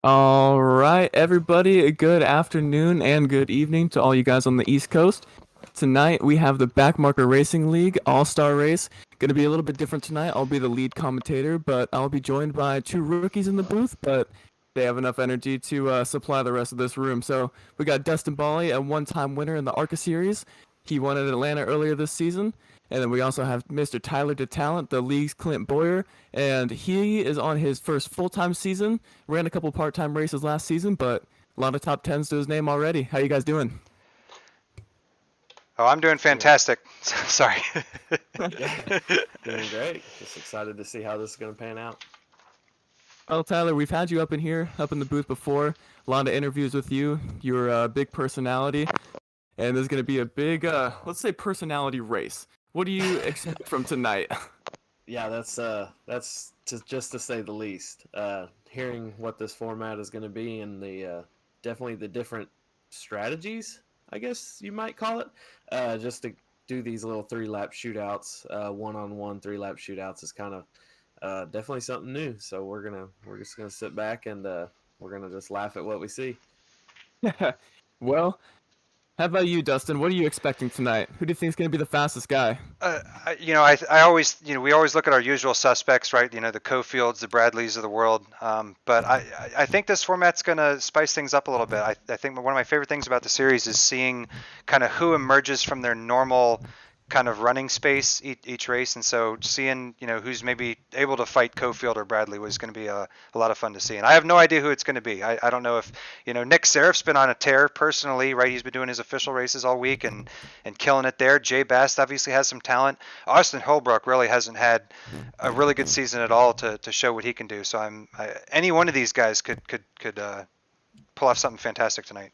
All right, everybody, good afternoon and good evening to all you guys on the East Coast. Tonight we have the Backmarker Racing League All-Star Race. Going to be a little bit different tonight. I'll be the lead commentator, but I'll be joined by two rookies in the booth, but they have enough energy to supply the rest of this room. So we got Dustin Bally, a one-time winner in the ARCA series. He won at Atlanta earlier this season. And then we also have Mr. Tyler DeTalent, the league's Clint Boyer, and he is on his first full-time season. Ran a couple part-time races last season, but a lot of top tens to his name already. How you guys doing? Oh, I'm doing Yeah, fantastic. Sorry. yeah, doing great. Just excited to see how this is going to pan out. Well, Tyler, we've had you up in here, up in the booth before. A lot of interviews with you. You're a big personality, and there's going to be a big, let's say, personality race. What do you expect from tonight? Yeah, that's just to say the least. Hearing what this format is going to be and the definitely the different strategies, I guess you might call it, just to do these little 3-lap shootouts, one-on-one 3-lap shootouts is kind of definitely something new. So we're just gonna sit back and we're gonna just laugh at what we see. Well, how about you, Dustin? What are you expecting tonight? Who do you think is going to be the fastest guy? I always, we always look at our usual suspects, right? The Cofields, the Bradleys of the world. But I think this format's going to spice things up a little bit. I think one of my favorite things about the series is seeing kind of who emerges from their normal kind of running space each race. And so seeing, who's maybe able to fight Cofield or Bradley was going to be a lot of fun to see. And I have no idea who it's going to be. I don't know if, Nick Serif's been on a tear personally, right? He's been doing his official races all week and killing it there. Jay Bast obviously has some talent. Austin Holbrook really hasn't had a really good season at all to show what he can do. So any one of these guys could pull off something fantastic tonight.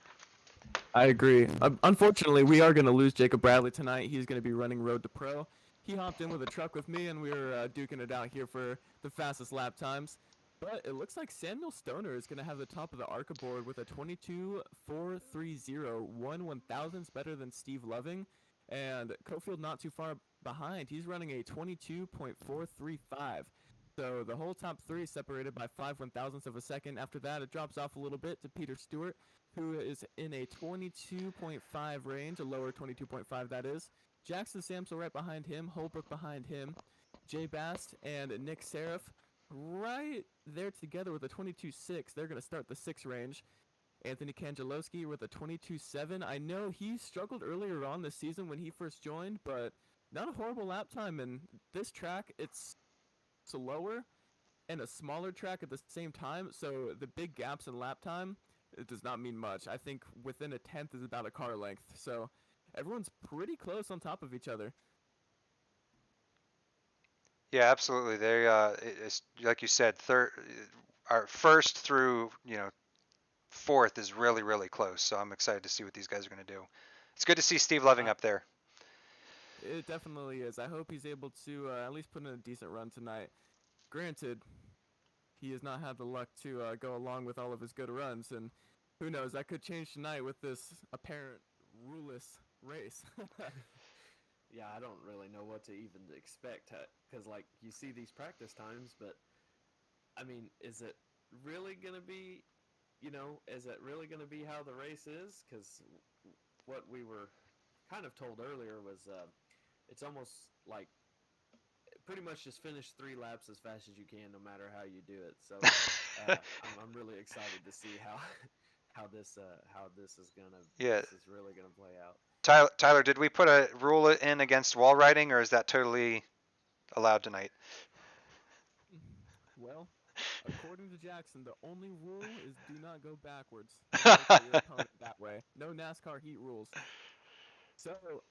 I agree. Unfortunately, we are going to lose Jacob Bradley tonight. He's going to be running Road to Pro. He hopped in with a truck with me, and we were duking it out here for the fastest lap times. But it looks like Samuel Stoner is going to have the top of the ARCA board with a 22.430, 1/1000th better than Steve Loving. And Cofield not too far behind. He's running a 22.435. So the whole top three is separated by 5/1000ths of a second. After that, it drops off a little bit to Peter Stewart, who is in a 22.5 range, a lower 22.5 that is. Jackson Samsel right behind him, Holbrook behind him, Jay Bast and Nick Serif right there together with a 22.6. They're going to start the 6 range. Anthony Kanjalowski with a 22.7. I know he struggled earlier on this season when he first joined, but not a horrible lap time. And this track, it's slower and a smaller track at the same time, so the big gaps in lap time, it does not mean much. I think within a tenth is about a car length, so everyone's pretty close on top of each other. Yeah, absolutely. It's like you said, third, our first through, fourth is really, really close. So I'm excited to see what these guys are going to do. It's good to see Steve Loving Uh, up there. it definitely is. I hope he's able to at least put in a decent run tonight. Granted, he has not had the luck to go along with all of his good runs, and who knows, that could change tonight with this apparent ruleless race. Yeah, I don't really know what to even expect because like you see these practice times, but I mean, is it really gonna be, is it really gonna be how the race is? Because what we were kind of told earlier was it's almost like pretty much just finish 3 laps as fast as you can, no matter how you do it. So I'm really excited to see how how Yeah. this is really gonna play out. Tyler, did we put a rule in against wall riding, or is that totally allowed tonight? Well, according to Jackson, the only rule is do not go backwards. Don't look at your opponent that way. No NASCAR heat rules. So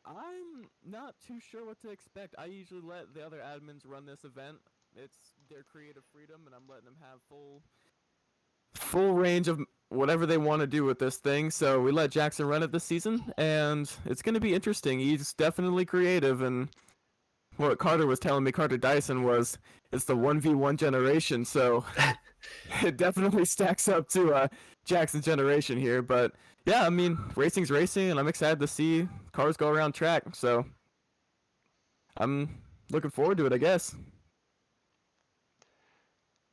I'm not too sure what to expect. I usually let the other admins run this event. It's their creative freedom, and I'm letting them have full range of whatever they want to do with this thing. So we let Jackson run it this season, and it's going to be interesting. He's definitely creative, and what Carter was telling me, Carter Dyson, was it's the 1v1 generation, so it definitely stacks up to Jackson's generation here. But yeah, I mean, racing's racing, and I'm excited to see cars go around track. So I'm looking forward to it, I guess.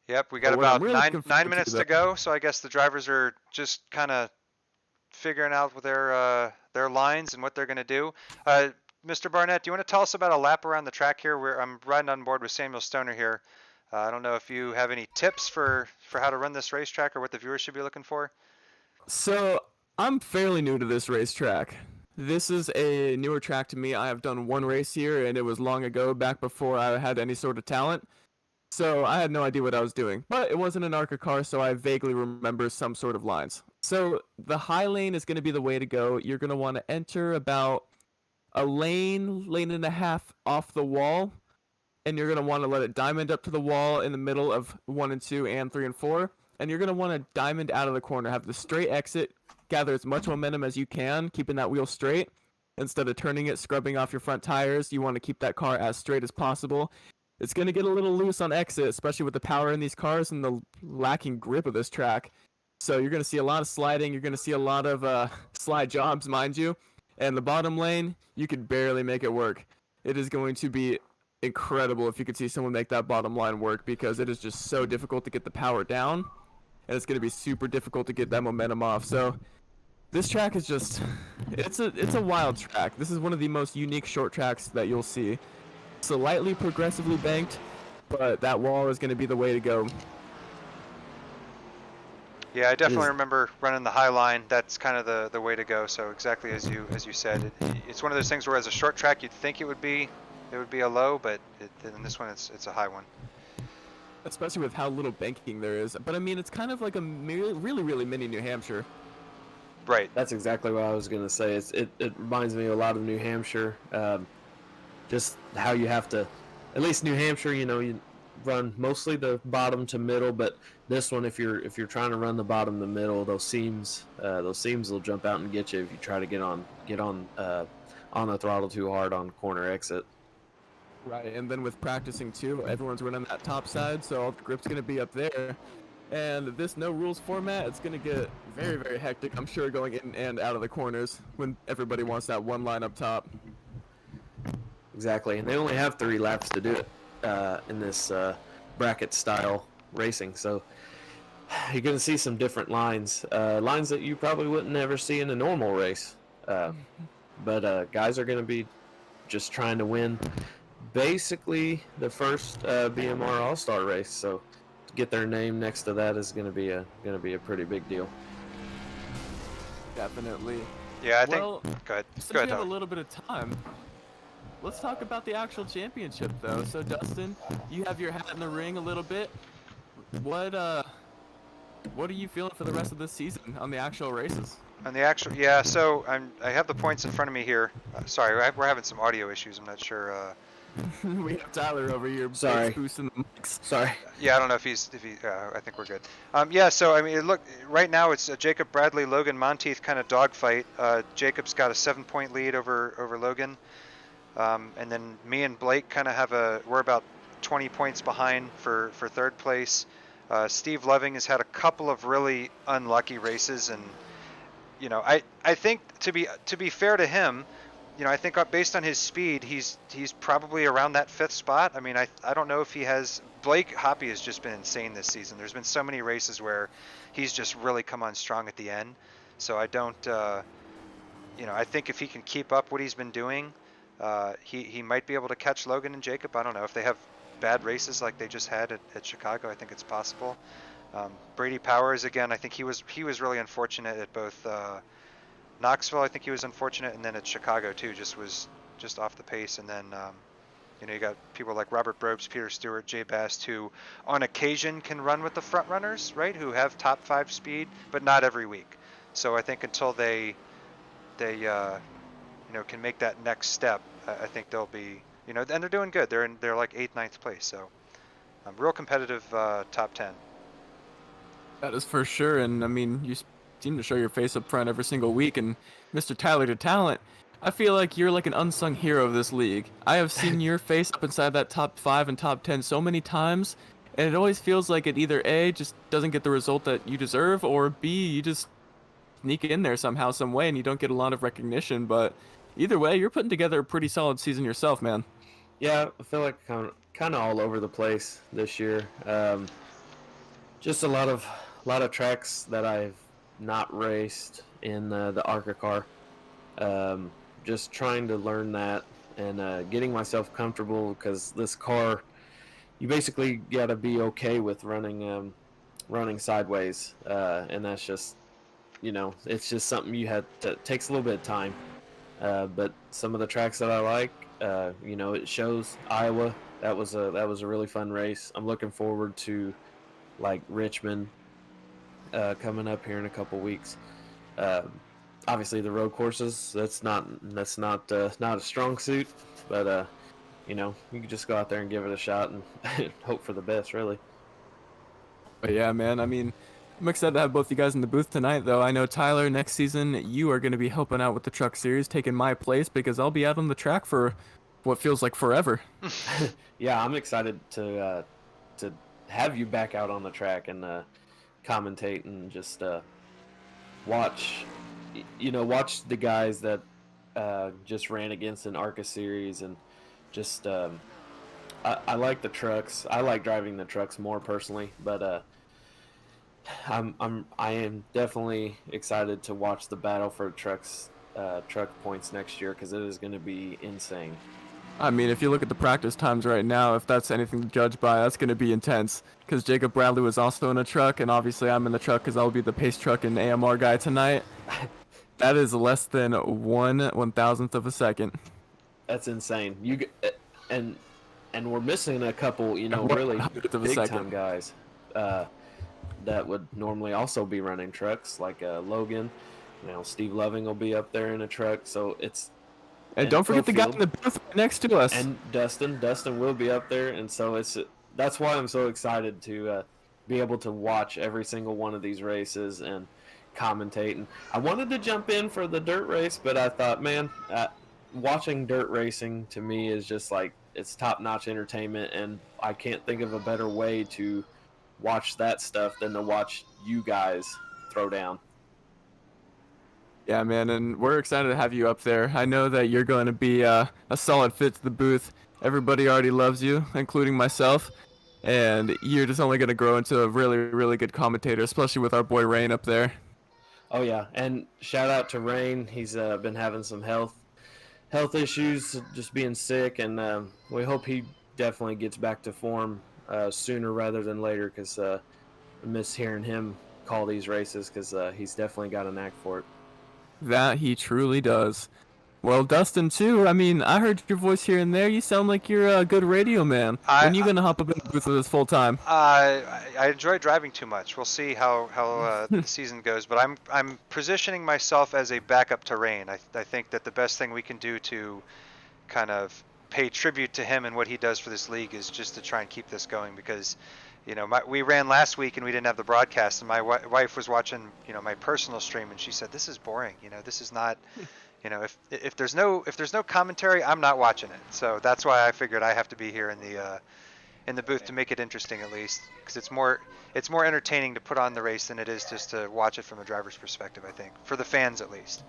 Yep, we got But what I'm about really nine looking forward minutes though- to go, so I guess the drivers are just kind of figuring out their lines and what they're going to do. Mr. Barnett, do you want to tell us about a lap around the track here? I'm riding on board with Samuel Stoner here. I don't know if you have any tips for how to run this racetrack or what the viewers should be looking for. So I'm fairly new to this racetrack. This is a newer track to me. I have done one race here, and it was long ago, back before I had any sort of talent. So I had no idea what I was doing. But it wasn't an ARCA car, so I vaguely remember some sort of lines. So the high lane is going to be the way to go. You're going to want to enter about a lane and a half off the wall, and you're going to want to let it diamond up to the wall in the middle of 1 and 2 and 3 and 4. And you're going to want to diamond out of the corner, have the straight exit, gather as much momentum as you can, keeping that wheel straight. Instead of turning it, scrubbing off your front tires, you want to keep that car as straight as possible. It's going to get a little loose on exit, especially with the power in these cars and the lacking grip of this track. So you're going to see a lot of sliding. You're going to see a lot of slide jobs, mind you. And the bottom lane, you could barely make it work. It is going to be incredible if you could see someone make that bottom line work, because it is just so difficult to get the power down. And it's going to be super difficult to get that momentum off. So this track is just, it's a wild track. This is one of the most unique short tracks that you'll see. Slightly progressively banked, but that wall is going to be the way to go. Yeah, I definitely remember running the high line. That's kind of the way to go. So exactly as you said, it's one of those things where as a short track you'd think it would be a low, but in this one it's a high one. Especially with how little banking there is. But I mean, it's kind of like a really mini New Hampshire. Right. That's exactly what I was going to say. It reminds me a lot of New Hampshire. Just how you have to, at least New Hampshire, you run mostly the bottom to middle, but this one, if you're trying to run the bottom to middle, those seams will jump out and get you if you try to get on the throttle too hard on corner exit. Right, and then with practicing too, everyone's running that top side, so all the grip's gonna be up there. And this no rules format, it's gonna get very hectic, I'm sure, going in and out of the corners when everybody wants that one line up top. Exactly, and they only have 3 laps to do it in this bracket style racing, so you're going to see some different lines that you probably wouldn't ever see in a normal race. But guys are going to be just trying to win basically the first BMR All-Star race, so to get their name next to that is going to be a pretty big deal. Definitely. Yeah, I think. Well, Go ahead. since Go ahead. we have a Howard. little bit of time, let's talk about the actual championship, though. So, Dustin, you have your hat in the ring a little bit. What are you feeling for the rest of this season on the actual races? On the actual, yeah. So I have the points in front of me here. Sorry, we're having some audio issues. I'm not sure. We have Tyler over here. Sorry. Boosting the mics. Sorry. Yeah, I don't know if he. I think we're good. Yeah. So I mean, look. Right now it's a Jacob Bradley, Logan Monteith kind of dogfight. Jacob's got a 7-point lead over Logan, and then me and Blake kind of we're about 20 points behind for third place. Steve Loving has had a couple of really unlucky races, and I think to be fair to him, I think based on his speed, he's probably around that 5th spot. I mean, I don't know if he has. Blake Hoppy has just been insane this season. There's been so many races where he's just really come on strong at the end. So I don't, I think if he can keep up what he's been doing, he might be able to catch Logan and Jacob. I don't know if they have bad races like they just had at Chicago. I think it's possible. Brady Powers, again, I think he was really unfortunate at both Knoxville. I think he was unfortunate, and then at Chicago too, was off the pace. And then you got people like Robert Brobes, Peter Stewart, Jay Bast, who on occasion can run with the front runners, right? Who have top 5 speed, but not every week. So I think until they can make that next step, I think they'll be, and they're doing good. They're like 8th, 9th place. So real competitive top 10. That is for sure, and I mean, you seem to show your face up front every single week, and Mr. Tyler to Talent, I feel like you're like an unsung hero of this league. I have seen your face up inside that top 5 and top 10 so many times, and it always feels like it either A, just doesn't get the result that you deserve, or B, you just sneak in there somehow, some way, and you don't get a lot of recognition. But either way, you're putting together a pretty solid season yourself, man. Yeah, I feel like kind of all over the place this year. Just a lot of tracks that I've not raced in the ARCA car. Just trying to learn that and getting myself comfortable because this car, you basically got to be okay with running sideways, and that's just it's just something you had to takes a little bit of time. But some of the tracks that I like, it shows Iowa. That was a really fun race. I'm looking forward to like Richmond coming up here in a couple weeks. Um, Obviously, the road courses that's not a strong suit, but you can just go out there and give it a shot and hope for the best, really. But yeah, man, I mean, I'm excited to have both you guys in the booth tonight, though. I know, Tyler, next season you are going to be helping out with the truck series, taking my place because I'll be out on the track for what feels like forever. Yeah, I'm excited to have you back out on the track and commentate and just watch watch the guys that just ran against an ARCA series and just I like the trucks. I like driving the trucks more personally, but I am definitely excited to watch the battle for truck points next year because it is going to be insane. I mean, if you look at the practice times right now, if that's anything to judge by, that's going to be intense. Because Jacob Bradley was also in a truck, and obviously I'm in the truck because I'll be the pace truck and AMR guy tonight. That is less than 1/1000th of a second. That's insane. And we're missing a couple, really big time guys that would normally also be running trucks, like Logan. Steve Loving will be up there in a truck, so it's. And don't forget the guy in the booth right next to us. And Dustin will be up there, and so that's why I'm so excited to be able to watch every single one of these races and commentate. And I wanted to jump in for the dirt race, but I thought, man, watching dirt racing to me is just like it's top-notch entertainment, and I can't think of a better way to watch that stuff than to watch you guys throw down. Yeah, man, and we're excited to have you up there. I know that you're going to be a solid fit to the booth. Everybody already loves you, including myself, and you're just only going to grow into a really, really good commentator, especially with our boy Rain up there. Oh yeah, and shout out to Rain. He's been having some health issues, just being sick, and we hope he definitely gets back to form sooner rather than later because I miss hearing him call these races because he's definitely got a knack for it. That he truly does. Well, Dustin, too, I mean, I heard your voice here and there. You sound like you're a good radio man. When are you going to hop up in the booth with us full time? I enjoy driving too much. We'll see how the season goes, but I'm positioning myself as a backup to Rain. I think that the best thing we can do to kind of pay tribute to him and what he does for this league is just to try and keep this going because we ran last week and we didn't have the broadcast, and my wife was watching my personal stream, and she said, this is boring. This is not if there's no commentary, I'm not watching it. So that's why I figured I have to be here in the booth to make it interesting, at least, because it's more entertaining to put on the race than it is just to watch it from a driver's perspective, I think, for the fans at least.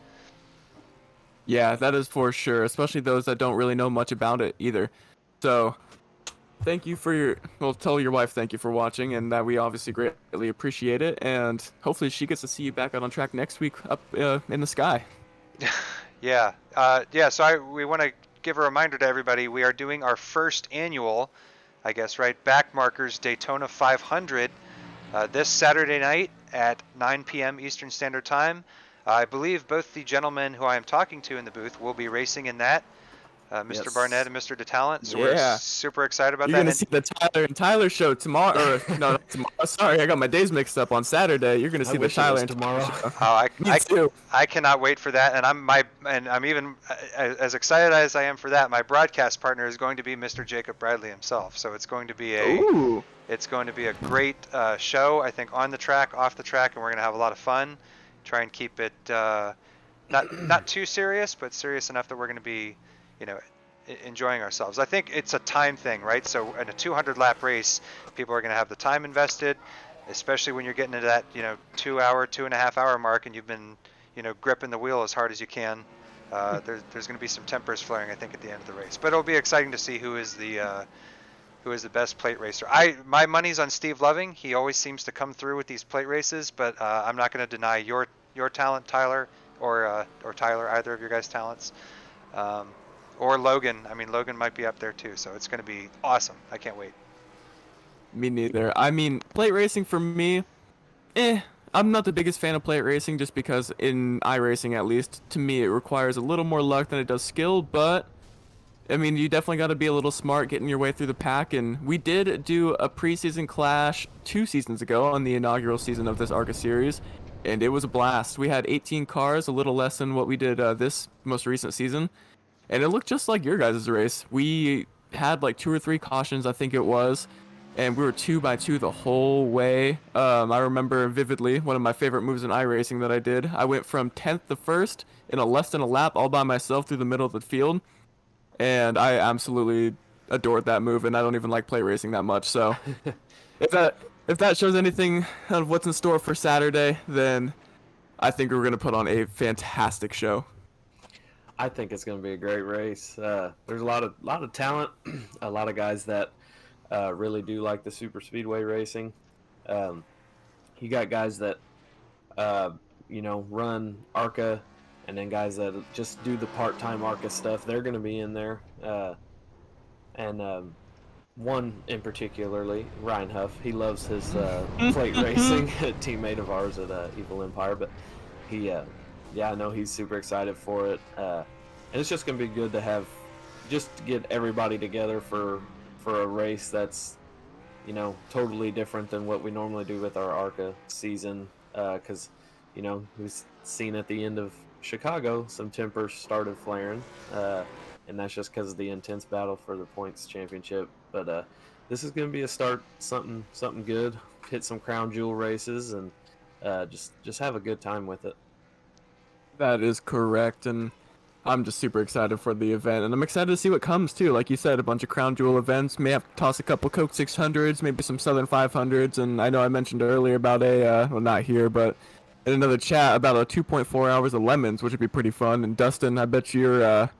Yeah, that is for sure, especially those that don't really know much about it either. So thank you for tell your wife thank you for watching, and that we obviously greatly appreciate it, and hopefully she gets to see you back out on track next week up in the sky. Yeah. So we want to give a reminder to everybody. We are doing our first annual, I guess, right, Backmarkers Daytona 500 this Saturday night at 9 p.m. Eastern Standard Time. I believe both the gentlemen who I am talking to in the booth will be racing in that. Mr. Yes. Barnett and Mr. DeTalent. So we're super excited about that. You're going to see the Tyler and Tyler show tomorrow. Or, no, not tomorrow. Sorry, I got my days mixed up. On Saturday, you're going to see the Tyler and tomorrow. Me too. I cannot wait for that. And I'm even as excited as I am for that. My broadcast partner is going to be Mr. Jacob Bradley himself. So it's going to be a great show. I think on the track, off the track, and we're going to have a lot of fun. Try and keep it not too serious, but serious enough that we're going to be enjoying ourselves. I think it's a time thing, right? So in a 200-lap race, people are going to have the time invested, especially when you're getting into that 2.5 hour mark, and you've been gripping the wheel as hard as you can. There's going to be some tempers flaring, I think, at the end of the race. But it'll be exciting to see who is the who is the best plate racer. My money's on Steve Loving. He always seems to come through with these plate races, but I'm not going to deny your talent, Tyler, or Tyler, either of your guys' talents, or Logan. I mean, Logan might be up there too, so it's going to be awesome. I can't wait. Me neither. I mean, plate racing for me, I'm not the biggest fan of plate racing just because in iRacing, at least, to me, it requires a little more luck than it does skill, but I mean, you definitely got to be a little smart getting your way through the pack, and we did do a preseason clash 2 seasons ago on the inaugural season of this ARCA series, and it was a blast. We had 18 cars, a little less than what we did this most recent season, and it looked just like your guys' race. We had like 2 or 3 cautions, I think it was, and we were 2 by 2 the whole way. I remember vividly one of my favorite moves in iRacing that I did. I went from 10th to 1st in a less than a lap all by myself through the middle of the field. And I absolutely adored that move, and I don't even like plate racing that much. So, if that shows anything of what's in store for Saturday, then I think we're gonna put on a fantastic show. I think it's going to be a great race. There's a lot of talent, a lot of guys that really do like the super speedway racing. You got guys that run ARCA, and then guys that just do the part-time ARCA stuff. They're going to be in there. And one in particularly, Ryan Huff. He loves his plate racing, a teammate of ours at Evil Empire. But he, I know he's super excited for it. And it's just going to be good to get everybody together for a race that's, totally different than what we normally do with our ARCA season. Because, we've seen at the end of Chicago, some tempers started flaring, and that's just because of the intense battle for the points championship. But this is going to be a start, something good. Hit some crown jewel races and just have a good time with it. That is correct, and I'm just super excited for the event, and I'm excited to see what comes too. Like you said, a bunch of crown jewel events. May have to toss a couple Coke 600s, maybe some Southern 500s, and I know I mentioned earlier about well, not here, but in another chat about a 2.4 hours of lemons, which would be pretty fun. And Dustin, I bet you're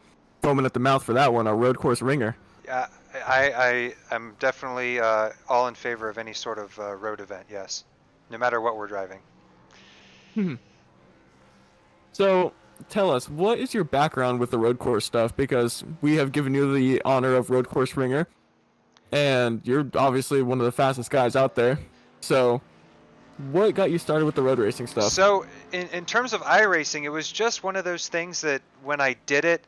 foaming at the mouth for that one, a road course ringer. Yeah, I am definitely all in favor of any sort of road event. Yes, no matter what we're driving. So tell us, what is your background with the road course stuff? Because we have given you the honor of road course ringer, and you're obviously one of the fastest guys out there. So what got you started with the road racing stuff? So in terms of iRacing, it was just one of those things that when I did it,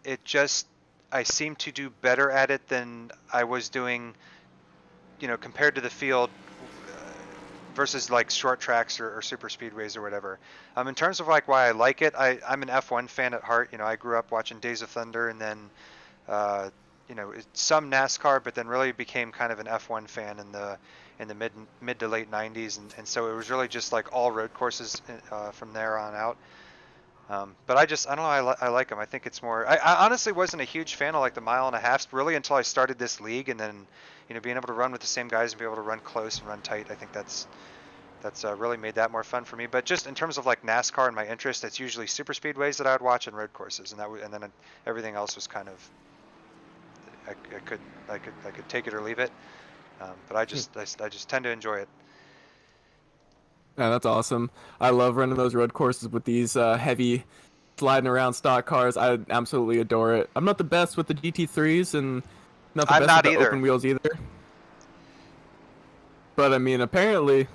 I seemed to do better at it than I was doing, compared to the field versus like short tracks or super speedways or whatever. In terms of like why I like it, I'm an F1 fan at heart. I grew up watching Days of Thunder, and then some NASCAR, but then really became kind of an F1 fan in the mid to late 90s, and so it was really just like all road courses from there on out. But I don't know, I like them. I think it's more, I honestly wasn't a huge fan of like the mile and a half really until I started this league, and then being able to run with the same guys and be able to run close and run tight, I think that's really made that more fun for me. But just in terms of like NASCAR and my interest, it's usually super speedways that I would watch and road courses, and then everything else was kind of, I could take it or leave it. But I just tend to enjoy it. Yeah, that's awesome. I love running those road courses with these heavy sliding around stock cars. I absolutely adore it. I'm not the best with the GT3s and not the best with the open wheels either. But I mean, apparently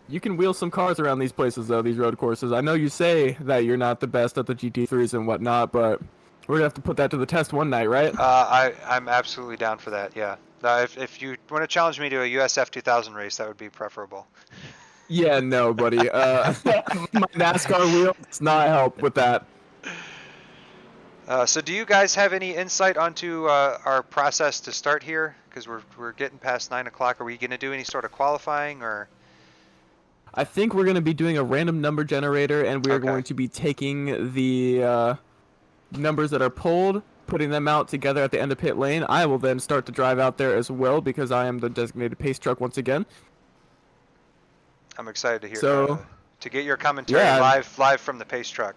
you can wheel some cars around these places though, these road courses. I know you say that you're not the best at the GT3s and whatnot, but we're gonna have to put that to the test one night, right? I'm absolutely down for that. Yeah. If you want to challenge me to a USF 2000 race, that would be preferable. Yeah, no, buddy. My NASCAR wheel does not help with that. So do you guys have any insight onto our process to start here? Because we're getting past 9 o'clock. Are we going to do any sort of qualifying or? I think we're going to be doing a random number generator, and we are going to be taking the numbers that are pulled, putting them out together at the end of pit lane. I will then start to drive out there as well because I am the designated pace truck once again. I'm excited to hear to get your commentary live from the pace truck.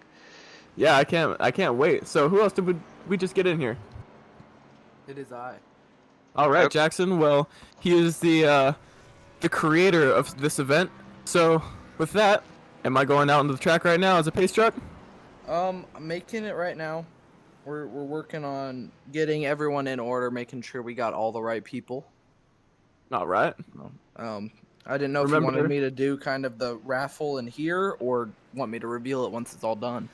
Yeah, I can't wait. So who else did we just get in here? It is I. All right, Nope. Jackson. Well, he is the creator of this event. So with that, am I going out into the track right now as a pace truck? I'm making it right now. We're working on getting everyone in order, making sure we got all the right people. All right. I didn't know if you wanted Remember- me to do kind of the raffle in here or want me to reveal it once it's all done.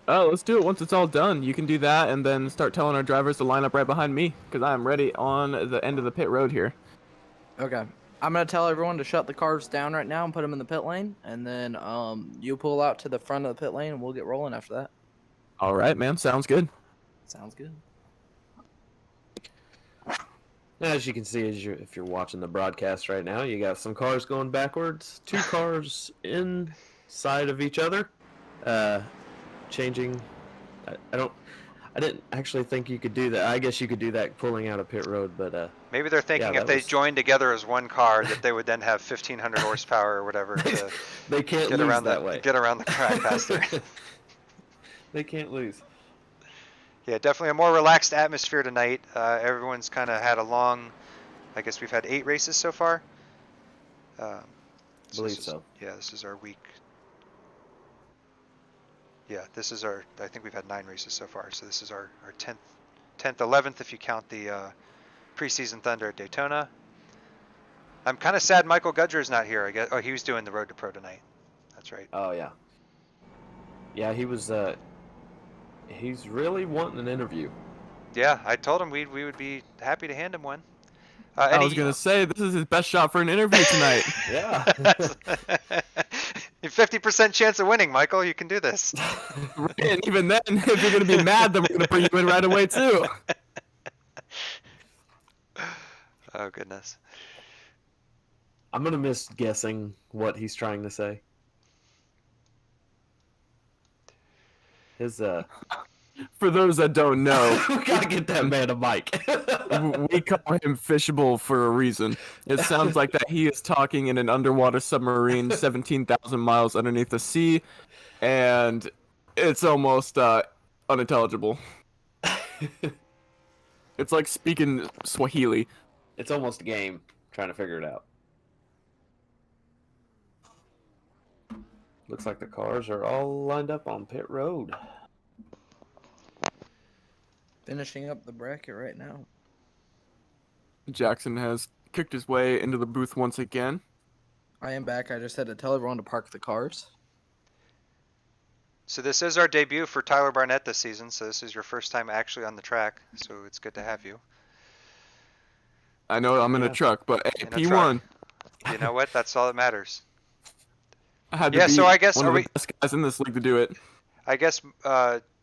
Oh, let's do it once it's all done. You can do that and then start telling our drivers to line up right behind me because I am ready on the end of the pit road here. Okay. I'm going to tell everyone to shut the cars down right now and put them in the pit lane. And then you pull out to the front of the pit lane and we'll get rolling after that. All right, man. Sounds good. Sounds good. As you can see, if you're watching the broadcast right now, you got some cars going backwards, 2 cars inside of each other, changing. I didn't actually think you could do that. I guess you could do that pulling out of pit road, but Maybe they're thinking Yeah, if that they was- joined together as one car, that they would then have 1,500 horsepower or whatever to they can't get lose around that way. get around the track faster. They can't lose. Yeah, definitely a more relaxed atmosphere tonight. Everyone's kind of had a long. I guess we've had 8 races so far. Believe this is- so. Yeah, this is our week. Yeah, this is our. I think we've had 9 races so far. So this is our 10th, 11th if you count the preseason Thunder at Daytona. I'm kind of sad Michael Gudger's not here. I guess. Oh, he was doing the Road to Pro tonight. That's right. Oh yeah. Yeah, he was. He's really wanting an interview. Yeah, I told him we would be happy to hand him one. I was going to say, this is his best shot for an interview tonight. Yeah. 50% chance of winning, Michael. You can do this. And even then, if you're going to be mad, then we're going to bring you in right away, too. Oh, goodness. I'm gonna miss guessing what he's trying to say. His For those that don't know, we gotta get that man a mic. we call him Fishable for a reason. It sounds like that he is talking in an underwater submarine 17,000 miles underneath the sea, and it's almost unintelligible. It's like speaking Swahili. It's almost a game trying to figure it out. Looks like the cars are all lined up on pit road. Finishing up the bracket right now. Jackson has kicked his way into the booth once again. I am back. I just had to tell everyone to park the cars. So this is our debut for Tyler Barnett this season. So this is your first time actually on the track. So it's good to have you. I know I'm in a Yeah. truck, but hey, In a P1. You know what? That's all that matters. I had to Yeah, be so I guess- one are of the we- best guys in this league to do it. I guess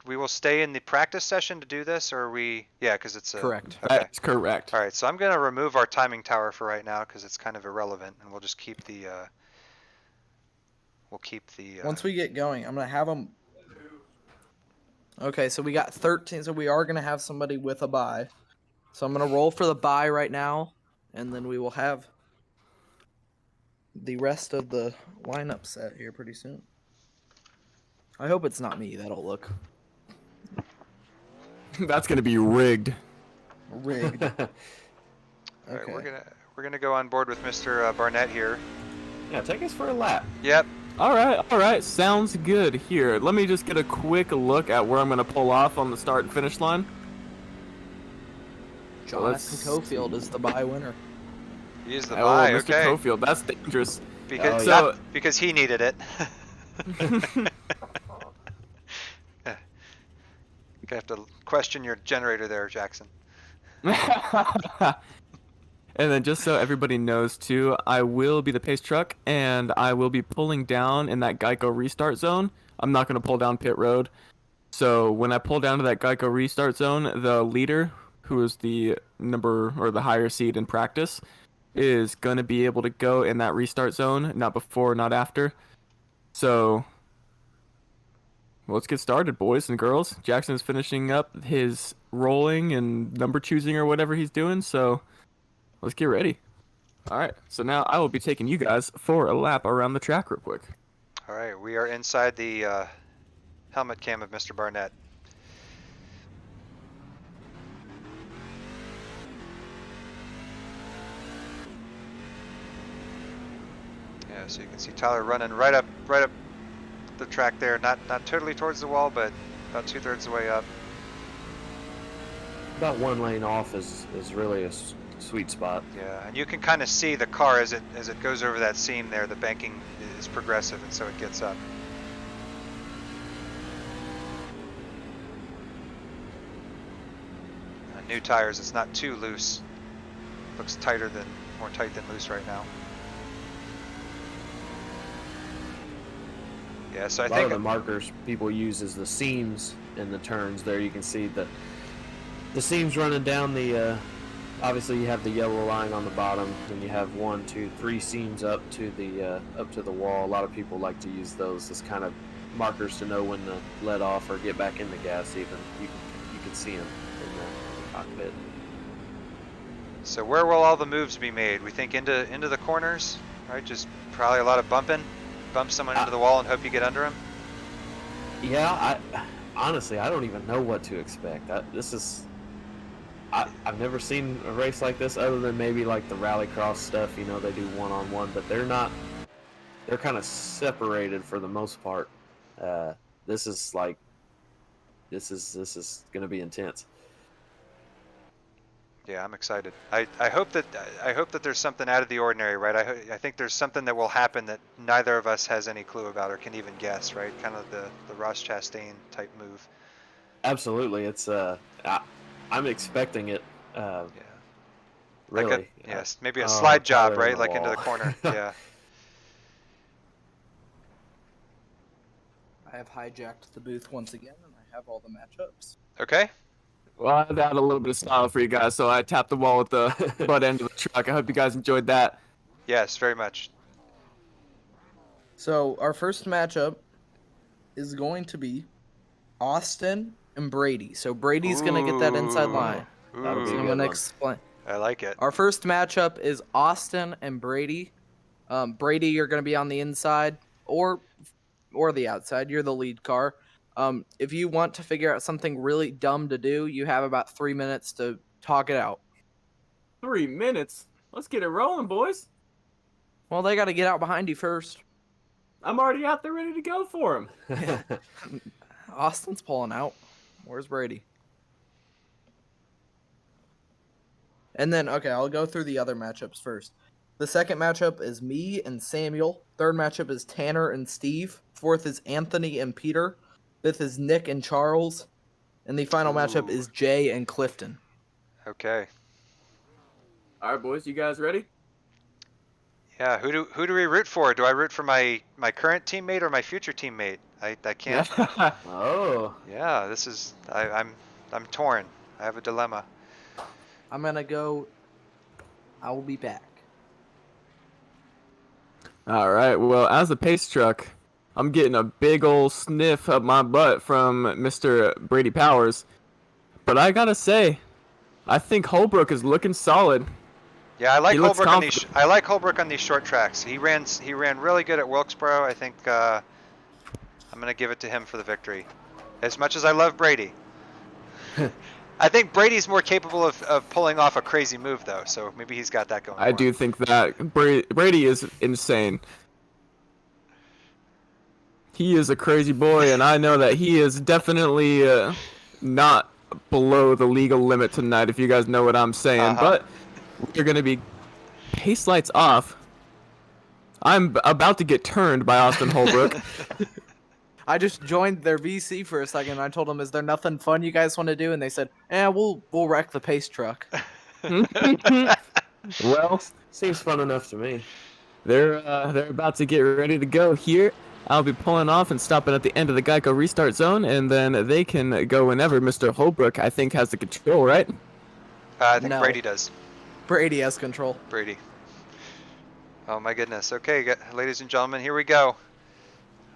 we will stay in the practice session to do this, or we? Yeah, because it's a. Correct. Okay. That's correct. All right, so I'm gonna remove our timing tower for right now because it's kind of irrelevant, and we'll just keep the. We'll keep the. Once we get going, I'm going to have them. Okay, so we got 13. So we are going to have somebody with a bye. So I'm going to roll for the bye right now. And then we will have the rest of the lineup set here pretty soon. I hope it's not me. That'll look That's gonna be rigged. rigged. All right, we're gonna go on board with Mr. Barnett here. Yeah, take us for a lap. Yep. All right. Sounds good. Here, let me just get a quick look at where I'm gonna pull off on the start and finish line. Jonathan Let's Cofield is the bye winner. Use the Oh, buy. Mr. Okay. Cofield, that's dangerous. Because So- because he needed it. Gonna have to question your generator there, Jackson. And then just so everybody knows too, I will be the pace truck and I will be pulling down in that Geico restart zone. I'm not going to pull down pit road. So when I pull down to that Geico restart zone, the leader, who is the number or the higher seed in practice, is going to be able to go in that restart zone, not before, not after. So let's get started, boys and girls. Jackson is finishing up his rolling and number choosing or whatever he's doing, so let's get ready. All right, so now I will be taking you guys for a lap around the track real quick. All right, we are inside the helmet cam of Mr. Barnett. Yeah, so you can see Tyler running right up the track there. Not totally towards the wall, but about 2/3 the way up. About 1 lane off is really a sweet spot. Yeah, and you can kind of see the car as it goes over that seam there. The banking is progressive, and so it gets up. New tires, it's not too loose. Looks more tight than loose right now. Yeah, so I A lot think of the markers people use is the seams in the turns. There you can see the seams running down the. Obviously, you have the yellow line on the bottom, then you have 1, 2, 3 seams up to the wall. A lot of people like to use those as kind of markers to know when to let off or get back in the gas. Even you can see them in the cockpit. so. Where will all the moves be made? We think into the corners, right? Just probably a lot of bumping. Bump someone into the wall and hope you get under him. Yeah, honestly, I don't even know what to expect. I've never seen a race like this other than maybe like the rallycross stuff. You know, they do one-on-one, but they're kind of separated for the most part. This is going to be intense. Yeah, I'm excited. I hope that there's something out of the ordinary, right? I think there's something that will happen that neither of us has any clue about or can even guess, right? Kind of the Ross Chastain type move. Absolutely, it's I'm expecting it. Yeah. Really. Like yes, maybe a slide job, right? Like into the wall. corner. Yeah. I have hijacked the booth once again, and I have all the matchups. Okay. Well, I had a little bit of style for you guys, so I tapped the wall with the butt end of the truck. I hope you guys enjoyed that. Yes, very much. So our first matchup is going to be Austin and Brady. So Brady's going to get that inside line. That'll be So a I'm good going to one. explain. I like it. Our first matchup is Austin and Brady. Brady, you're going to be on the inside or the outside. You're the lead car. If you want to figure out something really dumb to do, you have about 3 minutes to talk it out. 3 minutes? Let's get it rolling, boys. Well, they got to get out behind you first. I'm already out there ready to go for him. Austin's pulling out. Where's Brady? And then, okay, I'll go through the other matchups first. The second matchup is me and Samuel. Third matchup is Tanner and Steve. Fourth is Anthony and Peter. Fifth is Nick and Charles. And the final matchup is Jay and Clifton. Okay. All right, boys, you guys ready? Yeah. Who do we root for? Do I root for my current teammate or my future teammate? I can't. Oh. Yeah. This is I'm torn. I have a dilemma. I'm going to go. I will be back. All right. Well, as a pace truck, I'm getting a big old sniff up my butt from Mr. Brady Powers. But I gotta say, I think Holbrook is looking solid. Yeah, I like He looks Holbrook on these. confident. I like Holbrook on these short tracks. He ran really good at Wilkesboro. I think I'm gonna give it to him for the victory. As much as I love Brady, I think Brady's more capable of pulling off a crazy move though. So maybe he's got that going. I for do him. think that Brady is insane. He is a crazy boy, and I know that he is definitely not below the legal limit tonight, if you guys know what I'm saying. But we're going to be pace lights off. I'm about to get turned by Austin Holbrook. I just joined their VC for a second. And I told them, "Is there nothing fun you guys want to do?" And they said, we'll wreck the pace truck." Well, seems fun enough to me. They're about to get ready to go here. I'll be pulling off and stopping at the end of the Geico restart zone, and then they can go whenever. Mr. Holbrook, I think, has the control, right? I think No. Brady does. Brady has control. Brady. Oh my goodness. Okay, ladies and gentlemen, here we go.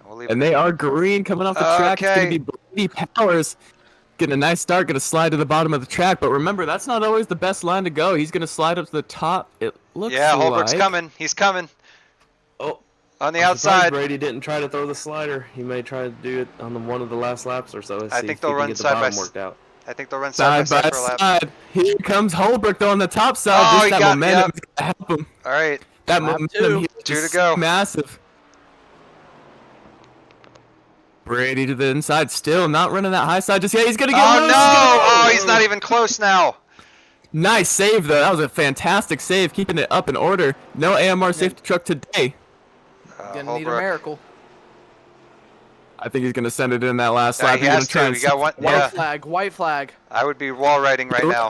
We'll leave And they are green coming off the track. It's going to be Brady Powers getting a nice start, going to slide to the bottom of the track. But remember, that's not always the best line to go. He's going to slide up to the top. It looks Holbrook's like. coming. He's coming. Oh, On the I'm surprised outside. Brady didn't try to throw the slider. He may try to do it on one of the last laps or so. I See think if they'll he can run get the side by bottom s- worked out. I think they'll run side Side for a by lap. side. Here comes Holbrook, though, on the top side. Oh, Just he that got- momentum yep. is going to help him. All right. That Lap momentum here Two is to go. massive. Brady to the inside, still not running that high side just yet. He's gonna get Oh loose. no! Oh, he's go. not even close now. Nice save though. That was a fantastic save, keeping it up in order. No AMR safety truck today. Gonna need a Holbrook. miracle. I think he's gonna send it in that last Yeah, lap. he He's has gonna try to. and He got one. White Yeah, flag. White flag. I would be wall riding right now.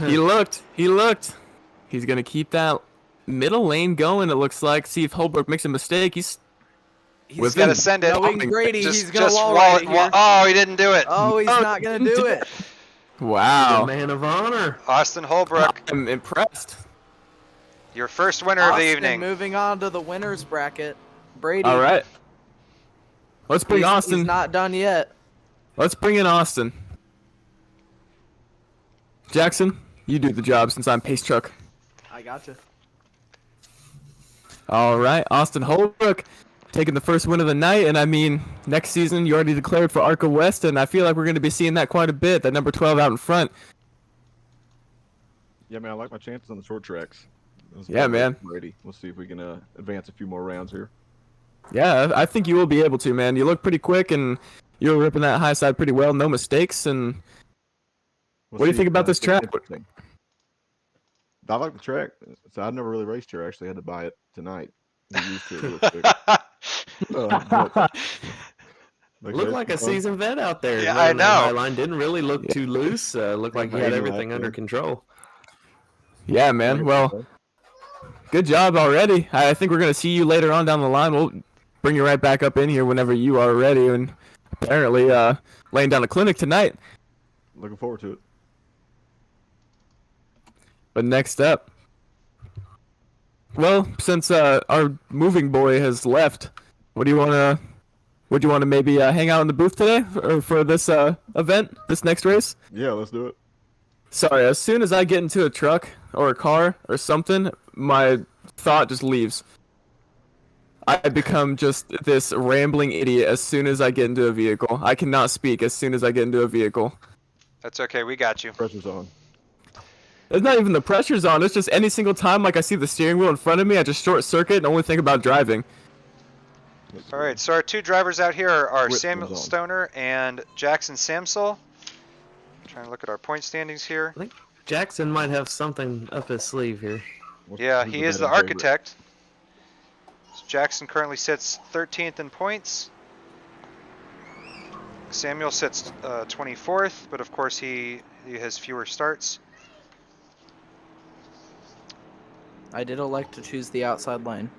He looked. He looked. He's gonna keep that middle lane going. It looks like. See if Holbrook makes a mistake. He's He's within. got to send it. Knowing Brady, Just, he's gonna just wall wall ride it. it here. Oh, he didn't do it. Oh, he's Oh, not gonna didn't do do it. Wow. Man of honor. Austin Holbrook, I'm impressed. your first winner of the Austin evening. moving on to the winners bracket. Brady. All right. Let's bring He's Austin. not done yet. Let's bring in Austin. Jackson, you do the job since I'm pace truck. I gotcha. All right, Austin Holbrook taking the first win of the night, and I mean, next season you already declared for ARCA West, and I feel like we're going to be seeing that quite a bit. That number 12 out in front. Yeah, man, I like my chances on the short tracks. Let's Yeah, go, man. Brady. We'll see if we can advance a few more rounds here. Yeah, I think you will be able to, man. You look pretty quick, and you're ripping that high side pretty well, no mistakes. And We'll what do you see think if, about this it's track? interesting. I like the track. So I've never really raced here. I actually had to buy it tonight. I'm used to it real quick. But Looked like a seasoned vet out there. Yeah, running that I know. high line didn't really look too loose. Looked like he had everything under control. Yeah, man. Well, good job already. I think we're going to see you later on down the line. We'll bring you right back up in here whenever you are ready. And apparently laying down a clinic tonight. Looking forward to it. But next up, well, since our moving boy has left, what do you want to? Would you want to maybe hang out in the booth today for this event, this next race? Yeah, let's do it. Sorry, as soon as I get into a truck or a car or something, my thought just leaves. I become just this rambling idiot as soon as I get into a vehicle. I cannot speak as soon as I get into a vehicle. That's okay. We got you. Pressure's on. It's not even the pressure's on. It's just any single time like I see the steering wheel in front of me, I just short circuit and only think about driving. All right. So our two drivers out here are Whip Samuel goes on. Stoner and Jackson Samsel. Trying to look at our point standings here. I think Jackson might have something up his sleeve here. Yeah, Who's he is the betting favorite? architect. So Jackson currently sits 13th in points. Samuel sits 24th, but of course he has fewer starts. I did elect to choose the outside lane.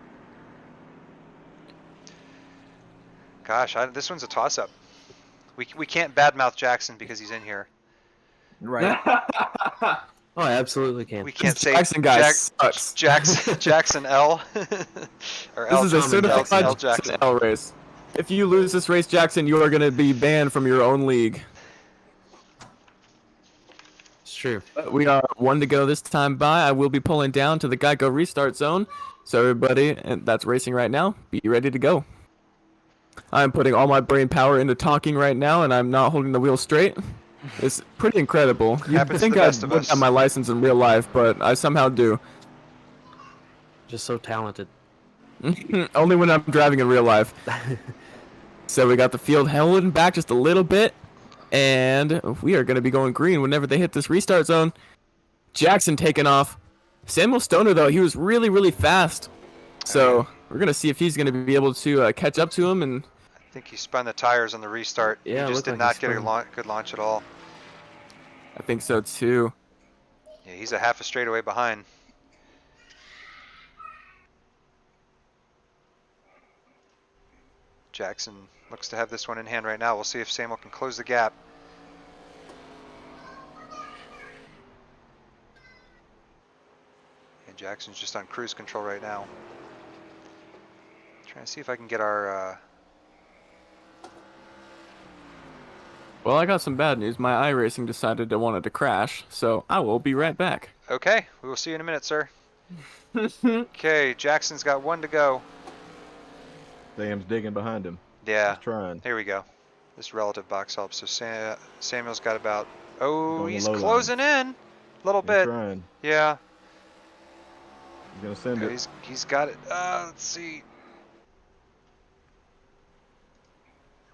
Gosh, this one's a toss-up. We can't badmouth Jackson because he's in here. Right. Oh, I absolutely can. We can't say Jackson guy sucks. Jackson L. Or This L is a Jackson, certified L Jackson Jackson. L race. If you lose this race, Jackson, you are going to be banned from your own league. It's true. We are one to go this time by. I will be pulling down to the Geico restart zone. So everybody that's racing right now, be ready to go. I'm putting all my brain power into talking right now, and I'm not holding the wheel straight. It's pretty incredible. You'd Happens to think the I best of would us. have my license in real life, but I somehow do. Just so talented. Only when I'm driving in real life. So we got the field holding back just a little bit, and we are going to be going green whenever they hit this restart zone. Jackson taking off. Samuel Stoner, though, he was really, really fast. So we're going to see if he's going to be able to catch up to him. And I think he spun the tires on the restart. Yeah, it he just looked did like not he get a spun. good launch at all. I think so, too. Yeah, he's a half a straightaway behind. Jackson looks to have this one in hand right now. We'll see if Samuel can close the gap. And Jackson's just on cruise control right now. Trying to see if I can get our... Well, I got some bad news. My iRacing decided it wanted to crash, so I will be right back. Okay, we will see you in a minute, sir. Okay, Jackson's got one to go. Sam's digging behind him. Yeah, He's trying. here we go. This relative box helps. So Samuel's got about... Oh, Going he's low line. closing in. A little He's bit. trying. Yeah. He's gonna send Okay, it. he's got it. Let's see.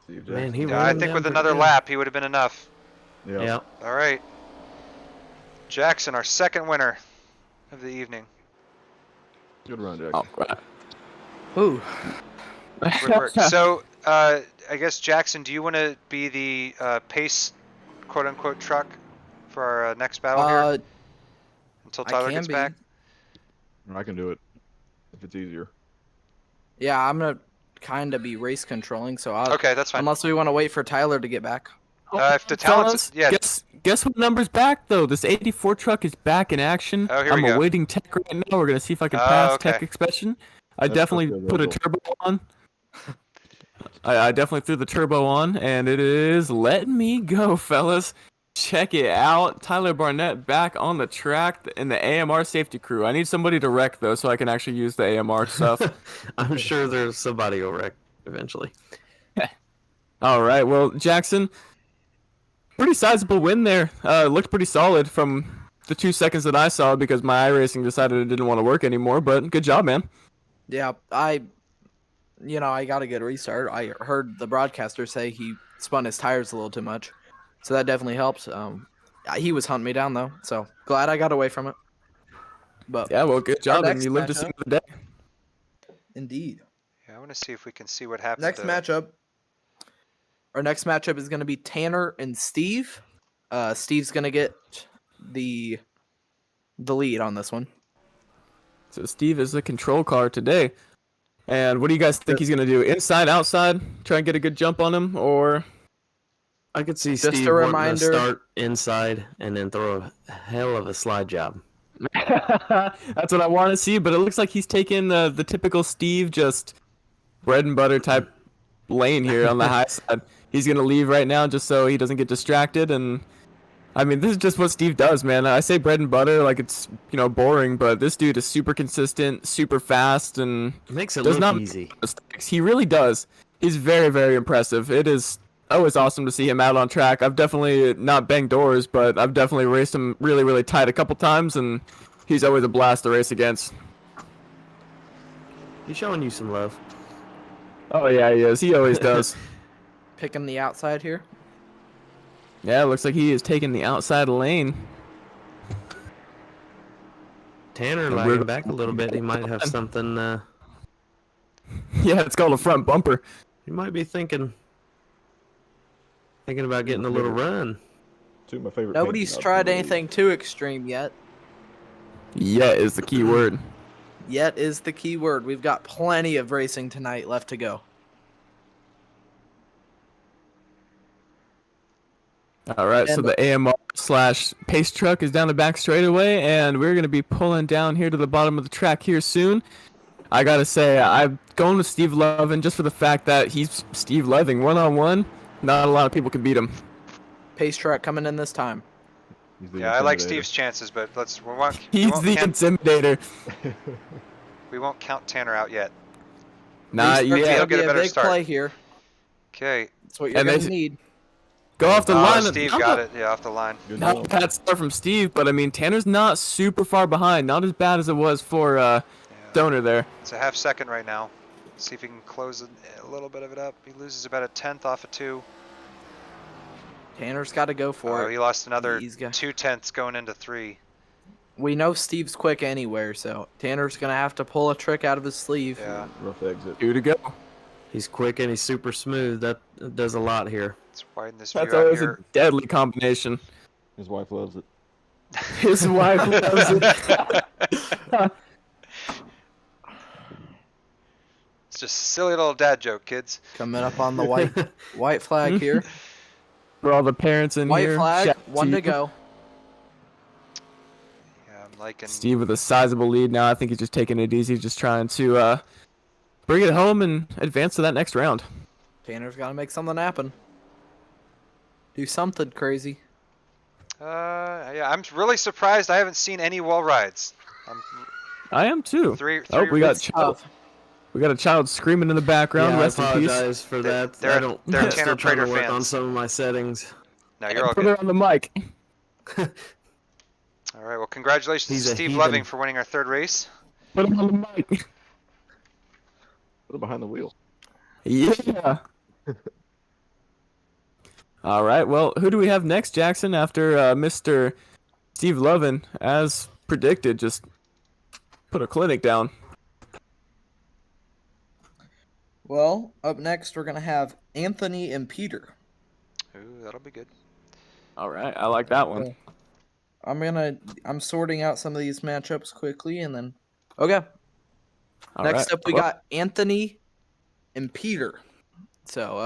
Steve Man, Jackson. he Yeah, I ran him think down with pretty another good. lap, he would have been enough. Yeah. Yeah. All right. Jackson, our second winner of the evening. Good run, Jackson. All right. Ooh. Good work. So, I guess, Jackson, do you want to be the pace, quote-unquote, truck for our next battle here until I Tyler can gets be. back? I can do it if it's easier. Yeah, I'm gonna kind of be race controlling, so I'll. Okay, that's fine. Unless we want to wait for Tyler to get back. If the talent's... Fellas, Yeah. guess what number's back though? This 84 truck is back in action. Oh, here we I'm go. awaiting tech right now. We're gonna see if I can Oh, pass okay. tech inspection. I That's definitely okay, put a Russell. turbo on. I definitely threw the turbo on, and it is letting me go, fellas. Check it out. Tyler Barnett back on the track in the AMR safety crew. I need somebody to wreck though, so I can actually use the AMR stuff. I'm sure there's somebody will wreck eventually. All right, well, Jackson, pretty sizable win there. Looked pretty solid from the 2 seconds that I saw because my iRacing decided it didn't want to work anymore. But good job, man. Yeah, I got a good restart. I heard the broadcaster say he spun his tires a little too much, so that definitely helps. He was hunting me down though, so glad I got away from it. But Yeah, well, good job, and next you lived to see matchup- another day. indeed, Yeah, I want to see if we can see what happens. next matchup. Our next matchup is going to be Tanner and Steve. Steve's going to get the lead on this one. So Steve is the control car today. And what do you guys think he's going to do? Inside, outside? Try and get a good jump on him? Or I could see Just a Steve wanting to reminder- start inside and then throw a hell of a slide job. that's what I want to see, but it looks like he's taking the typical Steve, just bread and butter type lane here on the high side. He's going to leave right now just so he doesn't get distracted. And I mean, this is just what Steve does, man. I say bread and butter like it's, boring, but this dude is super consistent, super fast, and It makes it does look not easy. make mistakes. He really does. He's very, very impressive. It is always awesome to see him out on track. I've definitely not banged doors, but I've definitely raced him really, really tight a couple times, and he's always a blast to race against. He's showing you some love. Oh, yeah, he is. He always does. Picking the outside here. Yeah, it looks like he is taking the outside lane. Tanner And lagging we're- back a little bit. He might have something. Yeah, it's called a front bumper. He might be thinking about getting a little run. Two of my favorite. Nobody's paint tried jobs in the anything too extreme yet. Yeah is the key word. Yet is the key word. We've got plenty of racing tonight left to go. All right, so And- the AMR/pace truck is down the back straightaway, and we're going to be pulling down here to the bottom of the track here soon. I got to say, I'm going with Steve Levin just for the fact that he's Steve Levin. One-on-one, not a lot of people can beat him. Pace track coming in this time. He's the Yeah, I like intimidator. Steve's chances, but we won't He's the intimidator. we won't count Tanner out yet. Nah, Restart's yeah. He'll gonna get be a better big start. play here. Okay. That's what you're And going they- to need. Go off the line. Steve Not got a- it. Yeah, off the line. Good Not job. a bad start from Steve, but I mean, Tanner's not super far behind. Not as bad as it was for Yeah. Stoner there. It's a half second right now. See if he can close a little bit of it up. He loses about a tenth off of 2. Tanner's got to go for Oh, it. he lost another He's got- 2/10 going into 3. We know Steve's quick anywhere, so Tanner's going to have to pull a trick out of his sleeve. Yeah, Rough exit. 2 to go. He's quick and he's super smooth. That does a lot here. let's widen this view That's out always a here. deadly combination. His wife loves it. His wife loves it. It's just a silly little dad joke, kids. Coming up on the white flag here. For all the parents in White here. flag, shout out one to you. go. Yeah, I'm liking. Steve with a sizable lead now. I think he's just taking it easy, just trying to bring it home and advance to that next round. Tanner's got to make something happen. Do something crazy. Yeah, I'm really surprised I haven't seen any wall rides. I am too. Three. Oh, we got It's child. tough. We got a child screaming in the background. Yeah, I Rest in peace. apologize for that. They're- I don't. they're I'm Tanner still trying to Prater work on fans. some of my settings. No, you're all Put good. her on the mic. All right. Well, congratulations He's to a Steve heathen. Loving for winning our 3rd race. Put him on the mic. Put him behind the wheel. Yeah. All right. Well, who do we have next, Jackson? After Mr. Steve Lovin, as predicted, just put a clinic down. Well, up next we're gonna have Anthony and Peter. Ooh, that'll be good. All right. I like that one. I'm sorting out some of these matchups quickly, and then okay. All Next right. up, we Well, got Anthony and Peter. So,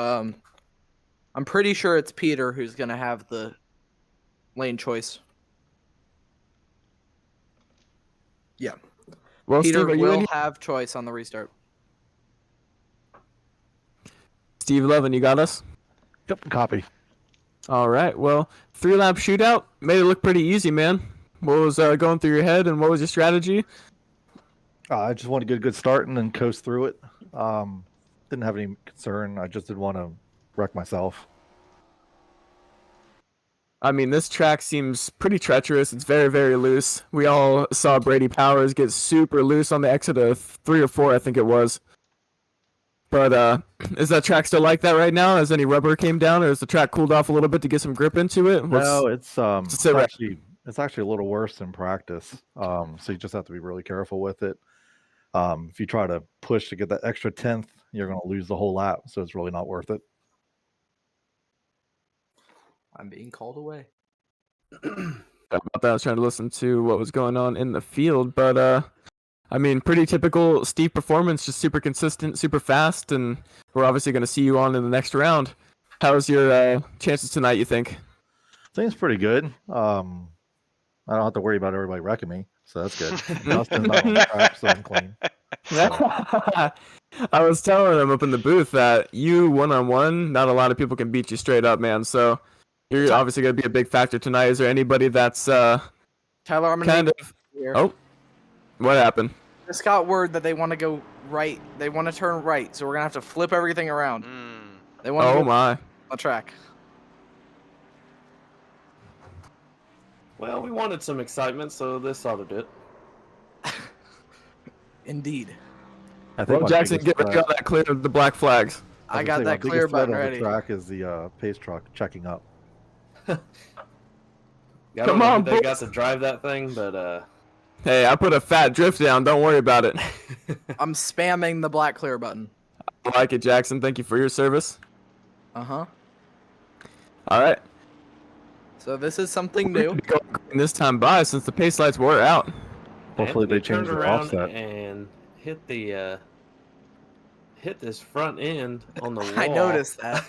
I'm pretty sure it's Peter who's gonna have the lane choice. Yeah, well, Peter Steve, are you will in? have choice on the restart. Steve Lovin, you got us? Yep, copy. All right. Well, 3-lap shootout made it look pretty easy, man. What was going through your head, and what was your strategy? I just wanted to get a good start and then coast through it. Didn't have any concern. I just didn't want to wreck myself. I mean, this track seems pretty treacherous. It's very, very loose. We all saw Brady Powers get super loose on the exit of 3 or 4, I think it was. But is that track still like that right now? Has any rubber came down, or has the track cooled off a little bit to get some grip into it? No, it's sit right- actually a little worse in practice. So you just have to be really careful with it. If you try to push to get that extra 10th, you're going to lose the whole lap. So it's really not worth it. I'm being called away. About that, I was trying to listen to what was going on in the field, but I mean, pretty typical Steve performance, just super consistent, super fast, and we're obviously going to see you on in the next round. How's your chances tonight, you think? I think it's pretty good. I don't have to worry about everybody wrecking me, so that's good. Dustin's not on the track, so I'm clean. I was telling him up in the booth that you one-on-one, not a lot of people can beat you straight up, man. So you're obviously going to be a big factor tonight. Is there anybody that's Tyler, I'm gonna kind need of... you here. Oh, what happened? Just got word that they want to go right. They want to turn right, so we're gonna have to flip everything around. They want to Oh go my. on the track. Well, we wanted some excitement, so this ought to do it. Indeed. I think Well, my Jackson, biggest get ready threat- on that clear of the black flags. I was got gonna say, that my clear biggest threat button on ready. The track is the pace truck checking up. I Come don't know on, who they boys. got to drive that thing, but Hey, I put a fat drift down. Don't worry about it. I'm spamming the black clear button. I like it, Jackson. Thank you for your service. Uh-huh. All right. So this is something We're new. gonna be going green this time by since the pace lights were out. Hopefully they Anthony change turned their around offset. and hit the hit this front end on the wall. I noticed that.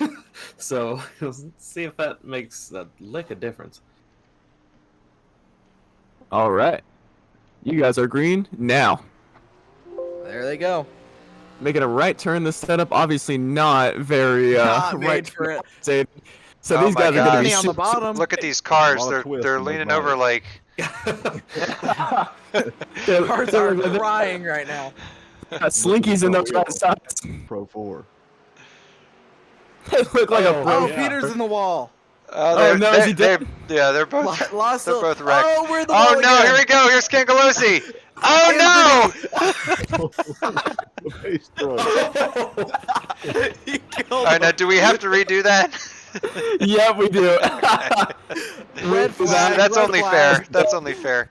So let's see if that makes a lick of difference. All right. You guys are green now. There they go. Making a right turn. This setup obviously not very Not made right for it. turn. So Oh these my guys are going to God. be Anthony on the super- bottom. Look at these cars. lot of They're twists they're in those leaning over bodies. like Cars are crying right now. Slinkies in those right sides. Pro 4. They look like Oh, a pro. Oh, yeah. Peter's in the wall. oh, no, is he dead? they're both Lost they're the- both wrecked. Oh, we're in the Oh wall no, again. here we go. Here's Cangalosi. Oh The pace truck. He killed no! All right, now do we have to redo that? Yeah, we do. Red flag, That's red only flag. fair. That's only fair.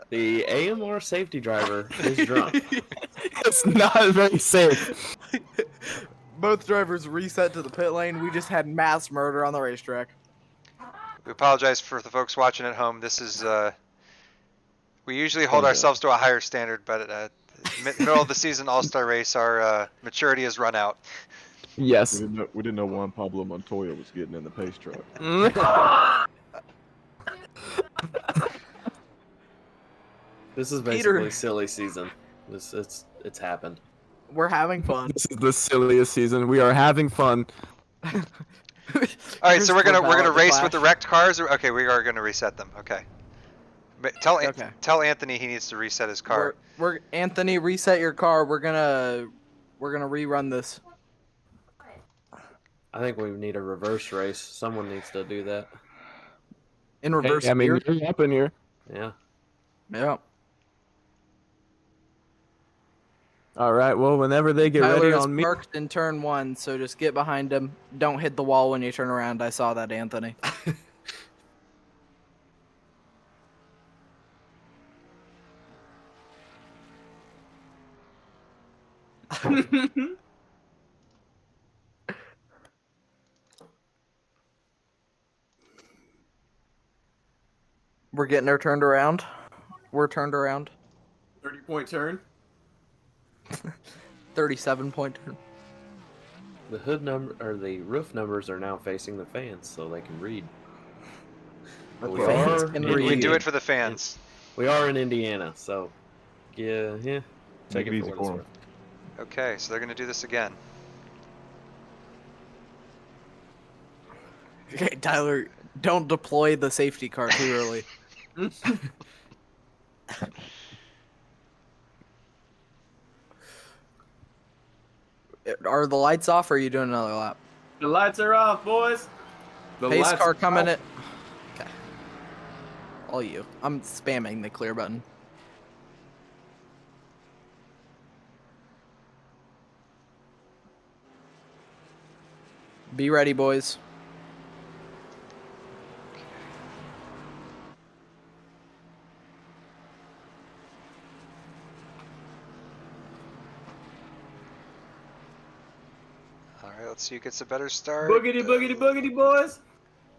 The AMR safety driver is drunk. It's not very safe. Both drivers reset to the pit lane. We just had mass murder on the racetrack. We apologize for the folks watching at home. This is we usually hold ourselves to a higher standard, but middle of the season All-Star race, our maturity has run out. Yes. We didn't know Juan Pablo Montoya was getting in the pace truck. This is Peter. basically silly season. It's happened. We're having fun. This is the silliest season. We are having fun. All right, so we're gonna Ballot race Clash. with the wrecked cars. Or, okay, we are gonna reset them. Okay. Okay. Tell Anthony he needs to reset his car. We're Anthony, reset your car. We're gonna rerun this. I think we need a reverse race. Someone needs to do that. In reverse Hey, I mean, gear. you're up in here. Yeah. Yeah. All right. Well, whenever they get Tyler ready is on me. parked in turn 1, so just get behind him. Don't hit the wall when you turn around. I saw that, Anthony. We're getting her turned around. We're turned around. 30-point turn. 37-point turn. The hood number or the roof numbers are now facing the fans, so they can read. That's We what I Fans are can in read. We do Indiana. it for the fans. We are in Indiana, so yeah. Make Take it it easy for what for it's 'em. worth. Okay, so they're gonna do this again. Okay, Tyler, don't deploy the safety car too early. Are the lights off, or are you doing another lap? The lights are off, boys. The Pace lights car are coming off. in. Okay. All you. I'm spamming the clear button. Be ready, boys. All right, let's see who gets a better start. Boogity, boogity, boogity, boys.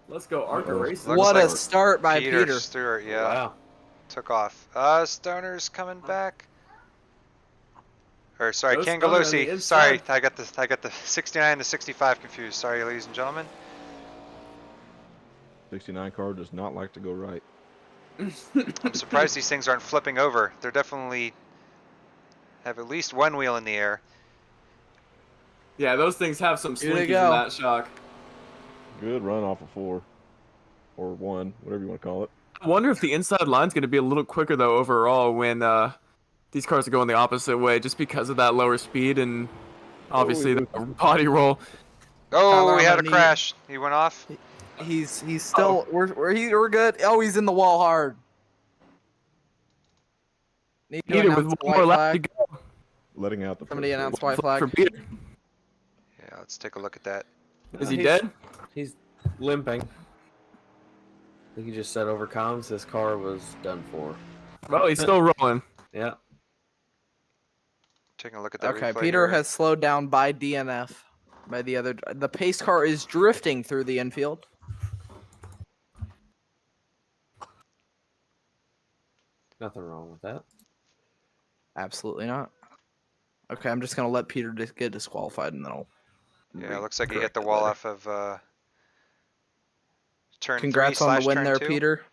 Let's go, ARCA Uh-oh. Racing. Looks What like a start by Peter. Stewart, yeah, Wow. took off. Stoner's coming back. Or sorry, Go Stoner on the Kangaloosi. inside. Sorry, I got the 69 and the 65 confused. Sorry, ladies and gentlemen. 69 car does not like to go right. I'm surprised these things aren't flipping over. They're definitely have at least one wheel in the air. Yeah, those things have some Here they slinkies in go. that shock. Good run off of 4. Or 1, whatever you want to call it. I wonder if the inside line's going to be a little quicker, though, overall, when these cars are going the opposite way, just because of that lower speed and obviously the body roll. Oh, Tyler, we I'm had a gonna need- crash. He went off. He's still we're good. Oh, he's in the wall hard. Need to Peter with announce one the white more lap to flag. go. Letting out the Somebody first announce wheel. white flag. For Peter. Yeah, let's take a look at that. Is he He's- dead? He's limping. I think he just said over comms his car was done for. Well, he's still rolling. Yeah. Taking a look at that Okay, replay Peter here. has slowed down by DNF. By the other, the pace car is drifting through the infield. Nothing wrong with that. Absolutely not. Okay, I'm just gonna let Peter get disqualified, and then I'll. Yeah, it looks like he hit correct the it wall later. off of turn Congrats 3 on the / win turn there, 2. Peter.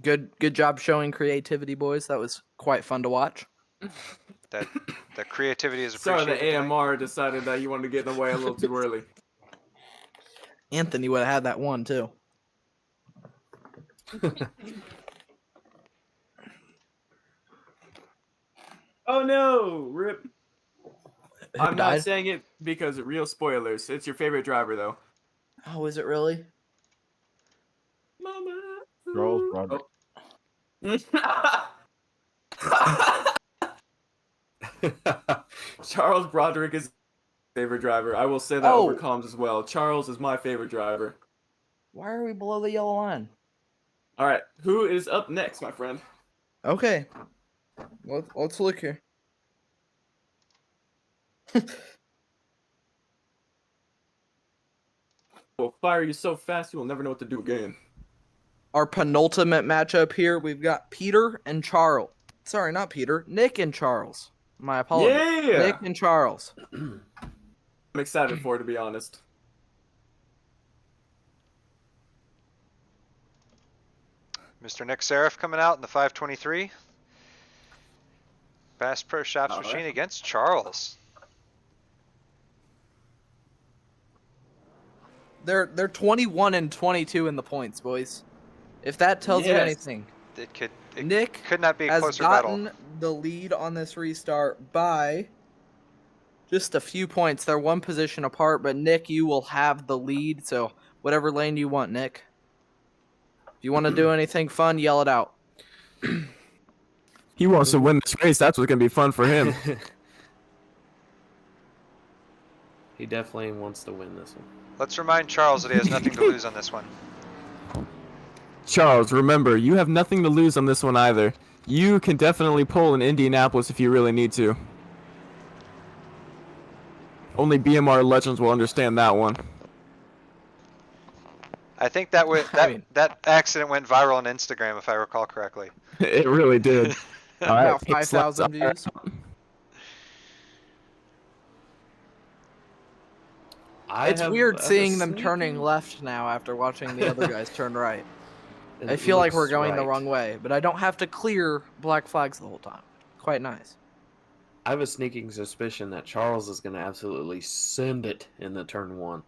Good job showing creativity, boys. That was quite fun to watch. That creativity is Sorry, appreciated. the tonight. AMR decided that you wanted to get in the way a little too early. Anthony would have had that one too. Oh no, rip. I'm not died? saying it because real spoilers. It's your favorite driver, though. Oh, is it really? Mama. Charles Broderick. Charles Broderick is my favorite driver. I will say that Oh. over comms as well. Charles is my favorite driver. Why are we below the yellow line? All right, who is up next, my friend? Okay. Let's look here. We'll fire you so fast you will never know what to do again. Our penultimate matchup here, we've got Peter and Charles. Sorry, not Peter. Nick and Charles. My apologies. Yeah! Nick and Charles. I'm excited for it, to be honest. Mr. Nick Seraph coming out in the 523. Bass Pro Shops All right. machine against Charles. They're 21 and 22 in the points, boys. If that tells you Yes. anything. It Nick could not be a has closer gotten battle. the lead on this restart by just a few points. They're one position apart, but Nick, you will have the lead. So whatever lane you want, Nick. If you want to do anything fun, yell it out. He wants to win this race. That's what's gonna be fun for him. He definitely wants to win this one. Let's remind Charles that he has nothing to lose on this one. Charles, remember, you have nothing to lose on this one either. You can definitely pull in Indianapolis if you really need to. Only BMR legends will understand that one. I think that that accident went viral on Instagram, if I recall correctly. It really did. All right, About 5,000 views. It's weird seeing them turning left now after watching the other guys turn right. I feel like we're going the wrong way, but I don't have to clear black flags the whole time. Quite nice. I have a sneaking suspicion that Charles is going to absolutely send it in the turn 1.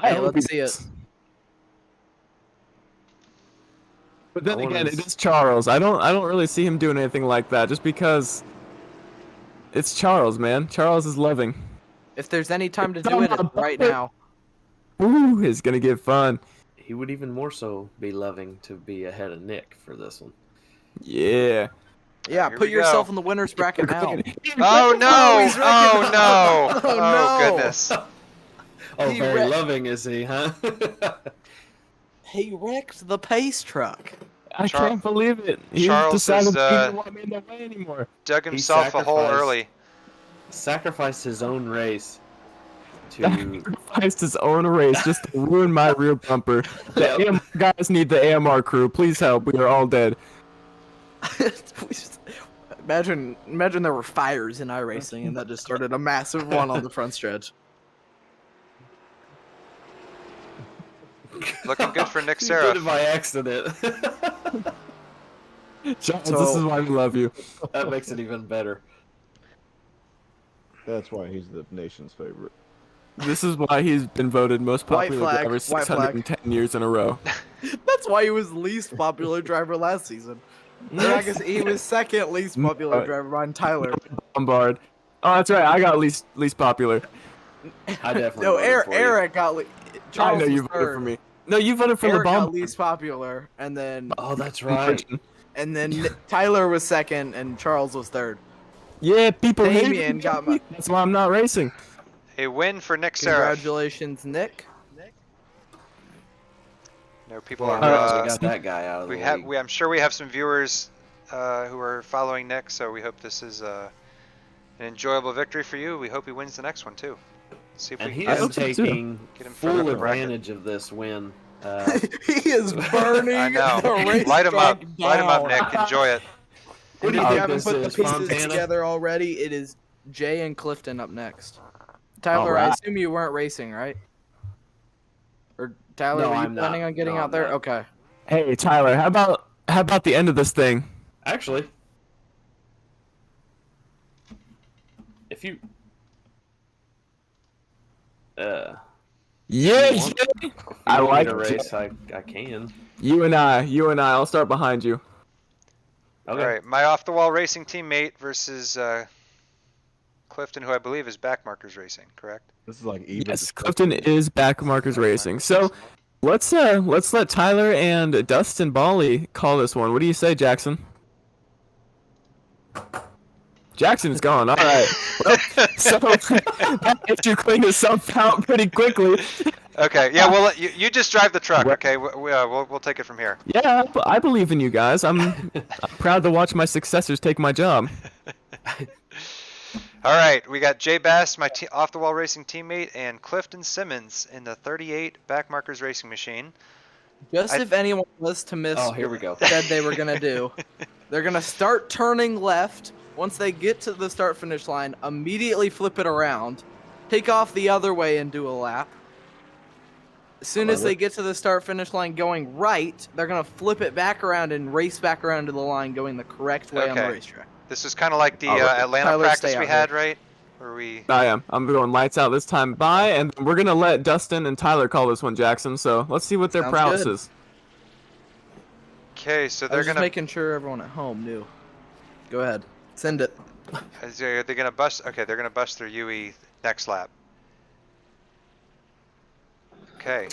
Hey, let's see it. But then again, it is Charles. I don't really see him doing anything like that, just because it's Charles, man. Charles is loving. If there's any time to do it, it's right now. Ooh, it's gonna get fun. He would even more so be loving to be ahead of Nick for this one. Yeah. Yeah, put yourself in the winner's bracket now. Oh no! Oh no! Oh, Oh no. goodness! Oh, He very wrecked- loving is he, huh? He wrecked the pace truck. I can't believe it. He Charles decided is, he didn't want me in the way anymore. Dug himself a hole sacrificed- early. Sacrificed his own race to... Sacrificed his own race just to ruin my rear bumper. The AMR guys need the AMR crew. Please help. We are all dead. Imagine there were fires in iRacing and that just started a massive one on the front stretch. Looking good for Nick He did Seraph. it by accident. Charles, this is why we love you. That makes it even better. That's why he's the nation's favorite. This is why he's been voted most White popular flag, driver white flag. 610 years in a row. That's why he was the least popular driver last season. Or I guess he was second least popular driver behind Tyler. Bombard. Oh, that's right. I got least popular. I definitely No, voted for you. Eric got I know was you voted third. for me. No, you voted for Eric the bomb. got least popular, and then Oh, that's right. Tyler was second, and Charles was third. Yeah, people hate Damien me. got my. That's why I'm not racing. A win for Nick Seraph. Congratulations, Nick. No, people Well, are. we got that guy out of the league. I'm sure we have some viewers who are following Nick, so we hope this is an enjoyable victory for you. We hope he wins the next one too. See if And we he can is taking get him further full up the bracket. advantage of this win. He is burning I know. the race Light him up. track Light him up, down. Nick. Enjoy it. If you Oh, haven't this put the is pieces Fontana? together already, it is Jay and Clifton up next. Tyler, I Alright. assume you weren't racing, right? Or Tyler, No, were you I'm not. planning on getting No, out I'm there? not. Okay. Hey, Tyler, how about the end of this thing? Actually, if you... Yeah, want- yeah. I like a it. race. I can. You and I. I'll start behind you. Okay. All right, my off-the-wall racing teammate versus Clifton, who I believe is Backmarkers Racing, correct? This is like even. Yes, Clifton is Backmarkers Racing. So let's let Tyler and Dustin Bally call this one. What do you say, Jackson? Jackson's gone. All right. Well, so that makes you clean yourself out pretty quickly. Okay, yeah, well, you just drive the truck, okay? We'll take it from here. Yeah, I believe in you guys. I'm proud to watch my successors take my job. All right, we got Jay Bass, my off-the-wall racing teammate, and Clifton Simmons in the 38 Backmarkers Racing Machine. Just if anyone was to miss Oh, here we go. what said they were going to do, they're going to start turning left. Once they get to the start-finish line, immediately flip it around, take off the other way and do a lap. As soon as they get to the start-finish line going right, they're going to flip it back around and race back around to the line going the correct way on the Okay. racetrack. This is kind of like the Atlanta Tyler, practice stay we out had, here. right? Where we... I am. I'm going lights out this time by, and we're going to let Dustin and Tyler call this one, Jackson. So let's see what their Sounds prowess good. is. Okay, so I they're was just gonna... making sure everyone at home knew. Go ahead. Send it. They're gonna bust. Okay, they're gonna bust their UE next lap. Okay.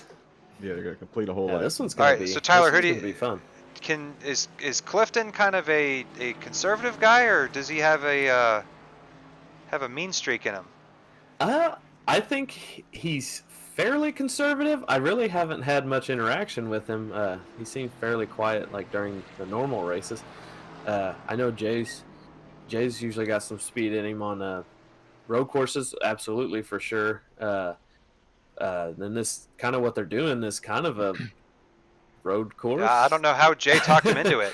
Yeah, they're gonna complete a whole Yeah, lap. this one's All gonna right, be. so Tyler, this who do one's you- gonna be fun. is Clifton kind of a conservative guy, or does he have a mean streak in him? I think he's fairly conservative. I really haven't had much interaction with him. He seemed fairly quiet, like during the normal races. I know Jay's usually got some speed in him on road courses, absolutely for sure. Then this kind of what they're doing is kind of a road course. Yeah, I don't know how Jay talked him into it.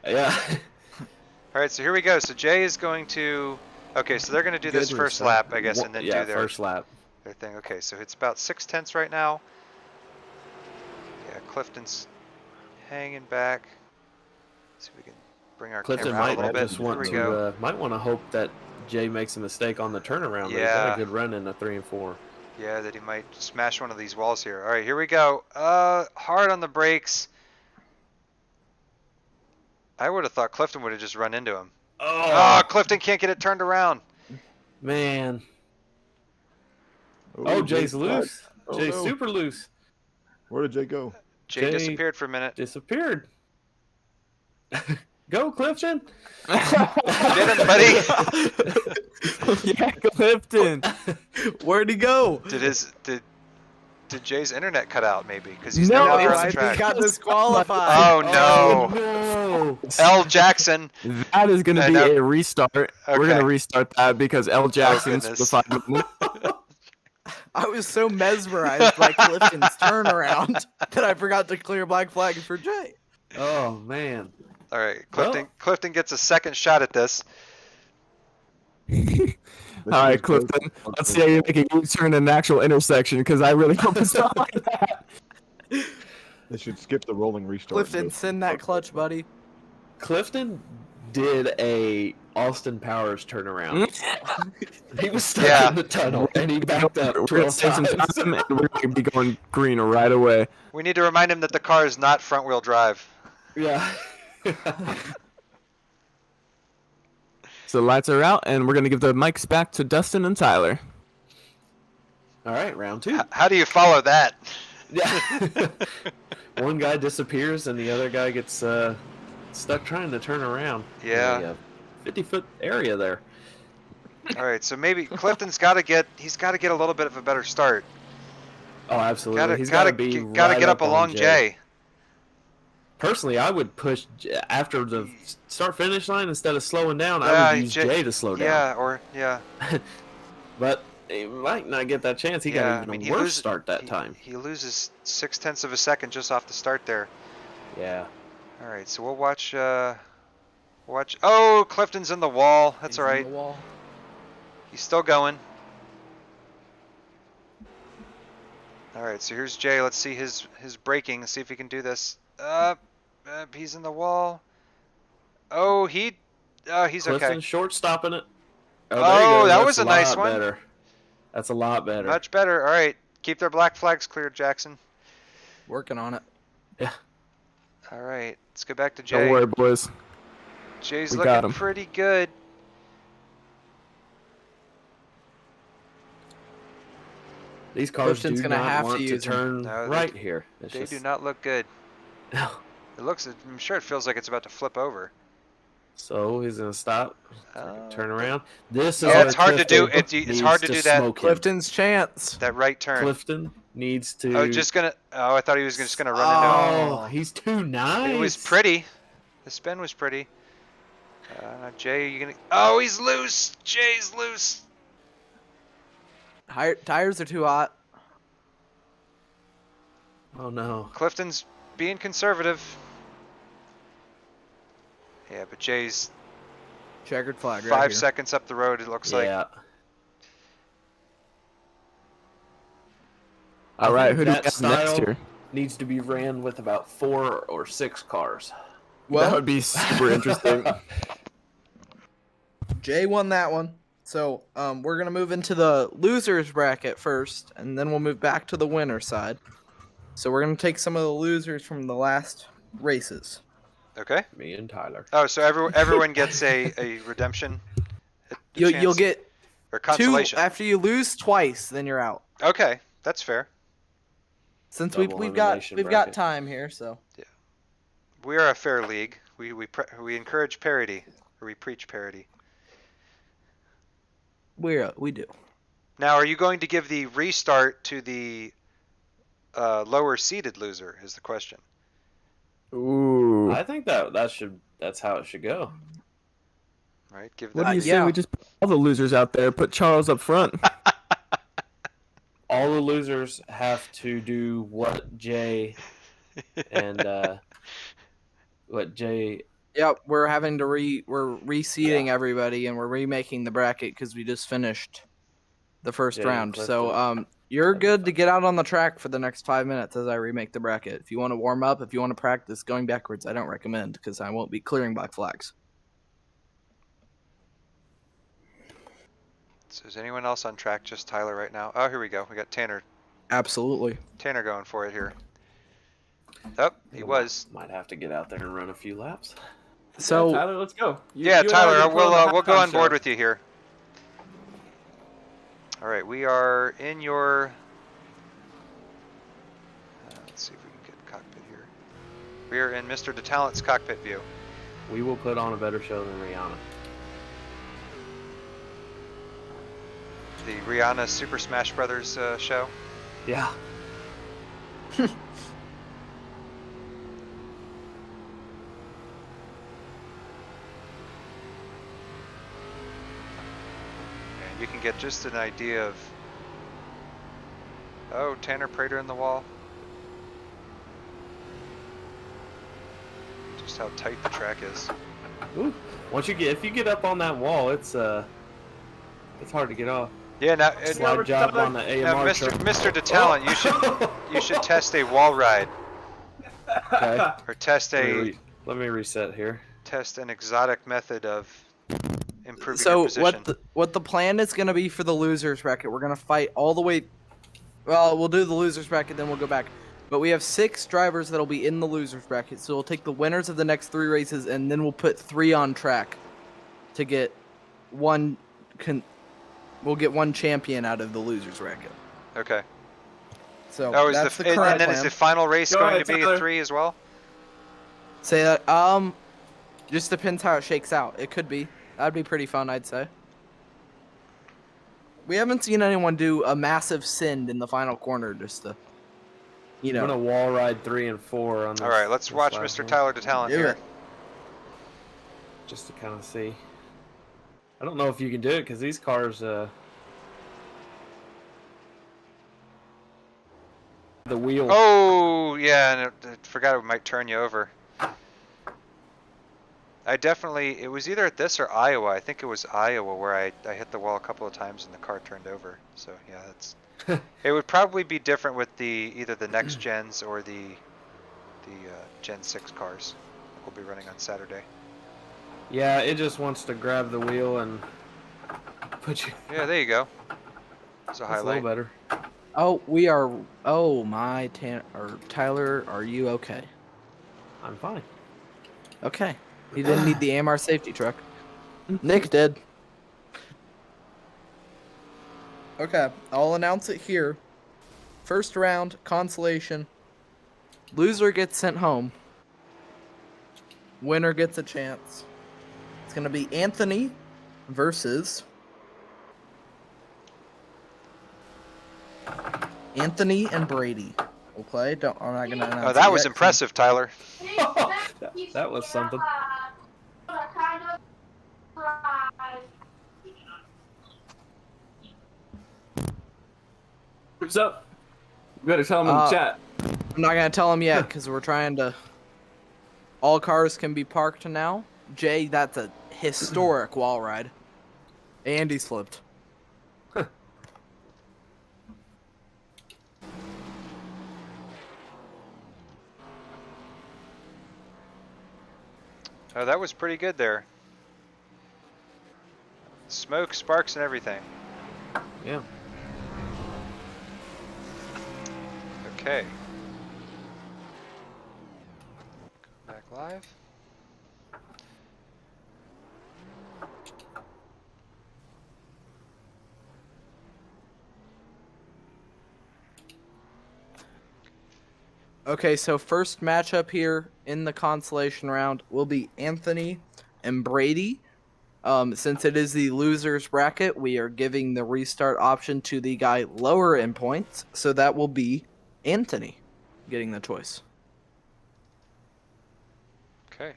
Yeah. All right, so here we go. So Jay is going to. Okay, so they're going to do this first lap, I guess, and then do their first lap. Their thing. Okay, so it's about 6/10 right now. Yeah, Clifton's hanging back. See if we can bring our Clifton camera out a might little bit. just Here want we to go. might want to hope that Jay makes a mistake on the turnaround. But he's Yeah. got a good run in the 3 and 4. Yeah, that he might smash one of these walls here. All right, here we go. Hard on the brakes. I would have thought Clifton would have just run into him. Oh, Clifton can't get it turned around. Man. Oh, Jay's loose. Oh, Jay's no. super loose. Where did Jay go? Jay Jay- disappeared for a minute. Disappeared. Go, Clifton. Get him, buddy. Yeah, Clifton. Where'd he go? Did Jay's internet cut out maybe? Because he's No, no longer it's- on the He track. got disqualified. Oh no. no. L. Jackson. That is going to I be know. a restart. We're going Okay. to restart that because L. Jackson's goodness. the 5 minute. I was so mesmerized by Clifton's turnaround that I forgot to clear black flag for Jay. Oh, man. All right, Well- Clifton gets a second shot at this. All right, Clifton. Let's see how you make a U-turn in an actual intersection because I really hope it's not like that. They should skip the rolling restart. Clifton, send that clutch, buddy. Clifton did a Austin Powers turnaround. He was stuck Yeah. in the tunnel, and he backed up We're going to 12 save some times. time and we're going to be going green right away. We need to remind him that the car is not front wheel drive. Yeah. So the lights are out and we're going to give the mics back to Dustin and Tyler. All right, round 2. How do you follow that? Yeah. One guy disappears, and the other guy gets stuck trying to turn around. Yeah. 50-foot area there. All right, so maybe Clifton's got to get a little bit of a better start. Oh, absolutely. Gotta He's gotta got to be gotta right get up on along Jay. Personally, I would push after the start-finish line instead of slowing down. I Yeah, would use Jay to slow down. Yeah, or yeah. But he might not get that chance. He Yeah, got I even mean, a he worse loses- start that time. He loses 0.6 of a second just off the start there. Yeah. All right, so we'll watch. Watch. Oh, Clifton's in the wall. That's He's all on right. the wall. He's still going. All right, so here's Jay. Let's see his braking. Let's see if he can do this. He's in the wall. Oh, he's Clifton okay. short stopping it. There you Oh, go. that That's was a nice lot one. Better. That's a lot better. Much better. All right, keep their black flags clear, Jackson. Working on it. Yeah. All right, let's go back to Don't Jay. worry, boys. Jay's We got looking him. pretty good. These cars Clifton's do gonna not have to want to use 'em. turn No, they right do- here. It's They just, do not look good. No. It looks. I'm sure it feels like it's about to flip over. So he's gonna stop, Uh, turn around. This is Yeah, where it's hard to do- Clifton it's needs hard to do that. smoke him. Clifton's chance. That right turn. Clifton needs to. Oh, just gonna. Oh, I thought he was just gonna run into him. Oh, he's too nice. It was pretty. The spin was pretty. Jay, you gonna? Oh, he's loose. Jay's loose. Tires are too hot. Oh no. Clifton's being conservative. Yeah, but Jay's Checkered flag right 5 here. seconds up the road. It looks like. Yeah. All right, think who do we that got next style here? needs to be ran with about 4 or 6 cars. That Well, would be super interesting. Jay won that one. So we're gonna move into the losers bracket first, and then we'll move back to the winner side. So we're gonna take some of the losers from the last races. Okay. Me and Tyler. Oh, so everyone gets a redemption. You'll chance? get Or 2 consolation. after you lose twice, then you're out. Okay, that's fair. Since Double we've got elimination we've bracket. got time here, so We are a fair league. We encourage parity, or we preach parity. We do. Now, are you going to give the restart to the lower seeded loser? Is the question. Ooh. I think that's how it should go. Right? Give What them. do you say yeah. we just put all the losers out there, put Charles up front? All the losers have to do what Jay and what Jay. Yep, we're having to we're reseeding everybody and we're remaking the bracket because we just finished the first Jay and round. Cliff So did. you're That'd be good fun. to get out on the track for the next 5 minutes as I remake the bracket. If you want to warm up, if you want to practice going backwards, I don't recommend because I won't be clearing black flags. So is anyone else on track? Just Tyler right now. Oh, here we go. We got Tanner. Absolutely. Tanner going for it here. Oh, he was. Might have to get out there and run a few laps. So Yeah, Tyler, let's go. Yeah, Tyler, we'll go on board with with you here. All right, we are in your. Let's see if we can get cockpit here. We are in Mr. DeTalent's cockpit view. We will put on a better show than Rihanna. The Rihanna Super Smash Brothers show. Yeah. And you can get just an idea of. Oh, Tanner Prater in the wall. Just how tight the track is. Ooh. If you get up on that wall, it's hard to get off. Yeah, now, Slide job on the now AMR Mr. truck. Mr. DeTalent, you should test a wall ride Okay. or test Let me reset here. an exotic method of improving your So position. what the plan is going to be for the losers bracket? We're going to fight all the way. Well, we'll do the losers bracket, then we'll go back. But we have 6 drivers that'll be in the losers bracket. So we'll take the winners of the next 3 races, and then we'll put 3 on track to get one. We'll get one champion out of the losers bracket. Okay. So Oh, is that's the and current then plan. is the final race Go going ahead, to be Tyler. a 3 as well? Say that. Just depends how it shakes out. It could be. That'd be pretty fun, I'd say. We haven't seen anyone do a massive send in the final corner just to, I'm gonna wall ride 3 and 4 on this. All right, let's this watch last Mr. one, Tyler DeTalent do here. it. just to kind of see. I don't know if you can do it because these cars, the wheel. Oh, yeah, and I forgot it might turn you over. It was either at this or Iowa. I think it was Iowa where I hit the wall a couple of times and the car turned over. So yeah, that's. It would probably be different with either the next gens or the Gen 6 cars that we'll be running on Saturday. Yeah, it just wants to grab the wheel and put you. Yeah, there you go. It's a That's a highlight. little better. Oh, we are. Oh my, Tyler, are you okay? I'm fine. Okay. He didn't need the AMR safety truck. Nick did. Okay, I'll announce it here. First round, consolation. Loser gets sent home. Winner gets a chance. It's gonna be Anthony versus Anthony and Brady. Okay, I'm not gonna announce Oh, that it was yet. impressive, Tyler. That was something. Who's up? You better tell him in the chat. I'm not gonna tell him yet because we're trying to. All cars can be parked now. Jay, that's a historic wall ride. Andy's flipped. Oh, that was pretty good there. Smoke, sparks, and everything. Yeah. Okay. Go back live. Okay, so first matchup here in the consolation round will be Anthony and Brady. Since it is the losers bracket, we are giving the restart option to the guy lower in points, so that will be Anthony getting the choice. Okay.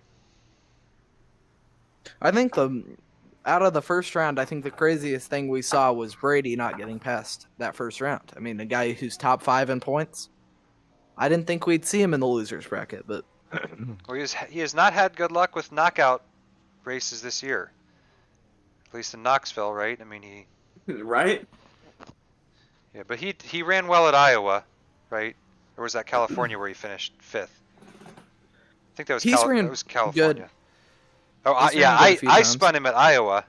I think out of the first round, I think the craziest thing we saw was Brady not getting past that first round. I mean, a guy who's top 5 in points. I didn't think we'd see him in the losers bracket, but Well, he has not had good luck with knockout races this year. At least in Knoxville, right? I mean, Right? yeah, but he ran well at Iowa, right? Or was that California where he finished 5th? I think that was, that was California. good. Oh, He's yeah, ran good a few I times. spun him at Iowa.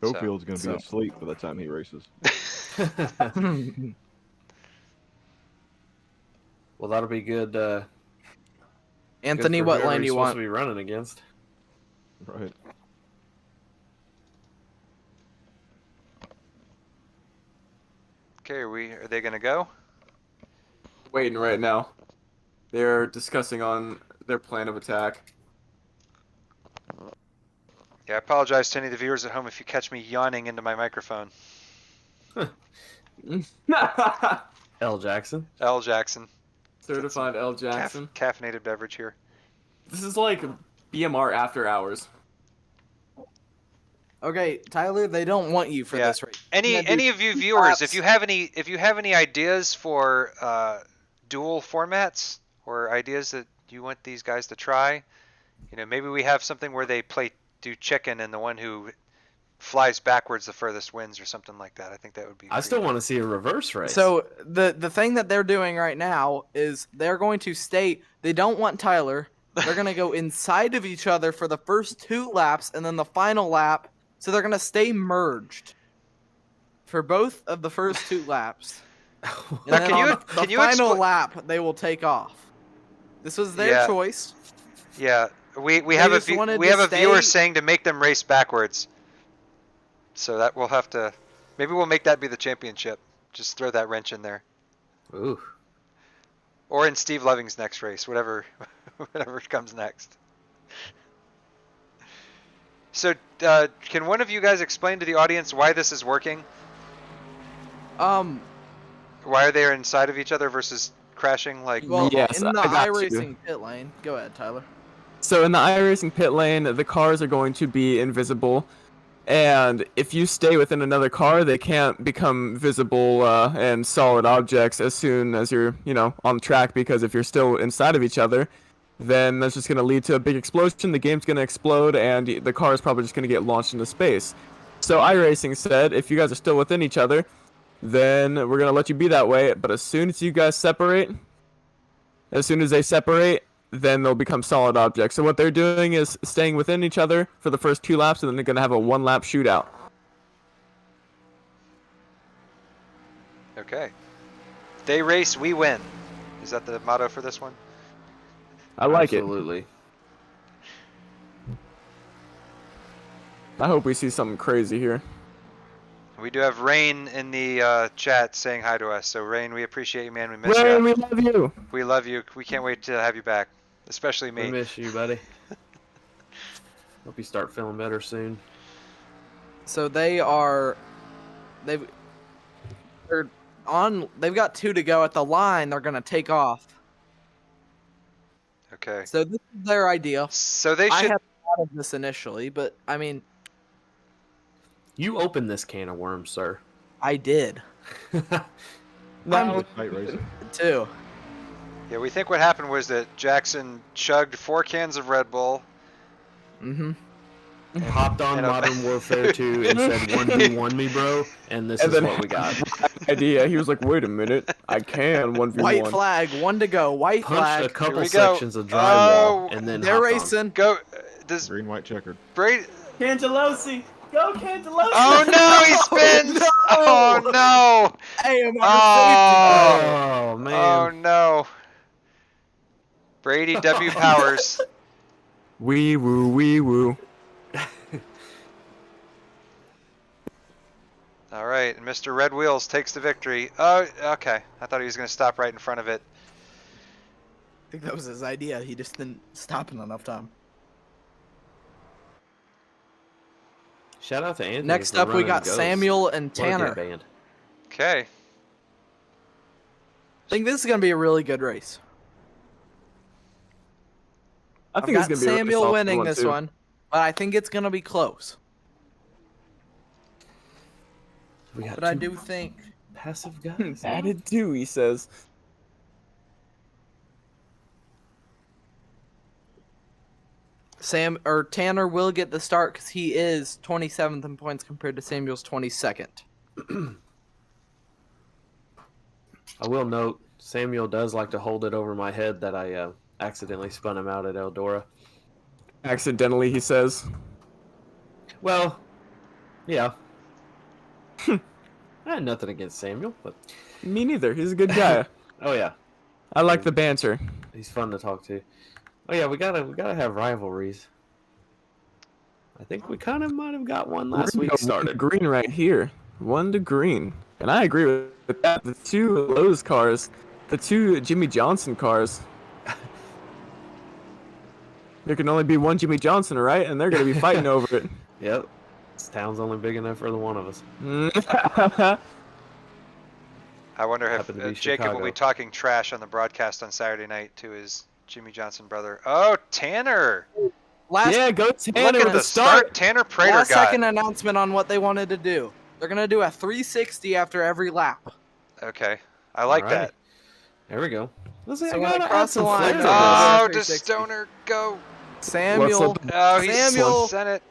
Cofield's going to be asleep by the time he races. Well, that'll be good. Anthony, good for what whoever lane do he's you supposed want? to be running against? Right. Okay, are they gonna go? Waiting right now. They're discussing on their plan of attack. Yeah, I apologize to any of the viewers at home if you catch me yawning into my microphone. L. Jackson. L. Jackson. Certified L. Jackson. Caffeinated beverage here. This is like BMR after hours. Okay, Tyler, they don't want you for Yeah. this race. Any of you viewers, if you have any ideas for dual formats or ideas that you want these guys to try, maybe we have something where they do chicken and the one who flies backwards the furthest wins or something like that. I think that would be. I still want to see a reverse race. So the thing that they're doing right now is they're going to stay. They don't want Tyler. They're going to go inside of each other for the first 2 laps and then the final lap. So they're going to stay merged for both of the first 2 laps. And Now, then can on you- the can you final expl- lap, they will take off. This was their Yeah. choice. Yeah, we have just wanted to a viewer stay- saying to make them race backwards. So that we'll have to. Maybe we'll make that be the championship. Just throw that wrench in there. Ooh. Or in Steve Loving's next race, whatever comes next. So, can one of you guys explain to the audience why this is working? Um, Why are they inside of each other versus crashing like? well, Yes, in the I got you. iRacing pit lane. Go ahead, Tyler. So in the iRacing pit lane, the cars are going to be invisible, and if you stay within another car, they can't become visible and solid objects as soon as you're, on track. Because if you're still inside of each other, then that's just going to lead to a big explosion. The game's going to explode, and the car is probably just going to get launched into space. So iRacing said, if you guys are still within each other, then we're going to let you be that way. But as soon as you guys separate, then they'll become solid objects. So what they're doing is staying within each other for the first 2 laps, and then they're going to have a 1-lap shootout. Okay. They race, we win. Is that the motto for this one? I like it. Absolutely. I hope we see something crazy here. We do have Rain in the chat saying hi to us. So Rain, we appreciate you, man. We miss Ray, you. we love you. We love you. We can't wait to have you back, especially We me. miss you, buddy. Hope you start feeling better soon. So they've got 2 to go at the line. They're gonna take off. Okay. So this is their idea. So they I should. had thought of this initially, but I mean, You opened this can of worms, sir. I did No, Tight racing. too. Yeah, we think what happened was that Jackson chugged 4 cans of Red Bull. Mm-hmm. Hopped on And a- Modern Warfare 2 and said 1v1 me, bro. And this And is then- what we got. idea. He was like, wait a minute, I can 1v1. White flag, 1 to go. White Punched a flag. couple Here we go. sections of drywall Oh, and then They're hopped on. racing. Go. Does Green, white, checkered. Brady? Cangelosi, go Cangelosi. Oh no, he spins! Oh no! AMR Oh, Oh, man. oh no! Brady W Powers. Wee woo, wee woo. All right, and Mr. Red Wheels takes the victory. Oh, okay. I thought he was going to stop right in front of it. I think that was his idea. He just didn't stop in enough time. Shout out to Anthony. Next for up, we running got Ghost. Samuel and What a good Tanner. band. Okay. I think this is going to be a really good race. I I've think it's got gonna be a really Samuel solid winning one, this too. one, but I think it's going to be close. We got But I two do think passive guys. Added 2, he says. Tanner will get the start because he is 27th in points compared to Samuel's 22nd. I will note, Samuel does like to hold it over my head that I accidentally spun him out at Eldora. Accidentally, he says. Well, yeah. I had nothing against Samuel, but Me neither. He's a good guy. oh yeah, I like the banter. he's fun to talk to. Oh yeah, we gotta have rivalries. I think we kind of might have got one last We're week gonna go started. green right here. 1 to green. And I agree with that. The 2 Lowe's cars, the 2 Jimmy Johnson cars. There can only be one Jimmy Johnson, right? And they're going to be fighting over it. Yep, this town's only big enough for the one of us. I wonder Happened to be if Jacob will Chicago. be talking trash on the broadcast on Saturday night to his Jimmy Johnson brother. Oh, Tanner! Last, Yeah, go Tanner Look at with the the start Tanner Prater last got. second announcement on what they wanted to do. They're going to do a 360 after every lap. Okay, I like Alrighty. that. There we go. Listen, So I when gotta they cross add some the line, flair to they're this. gonna do a Oh, does 360. Stoner go? Samuel. Oh, he's Samuel. sent it.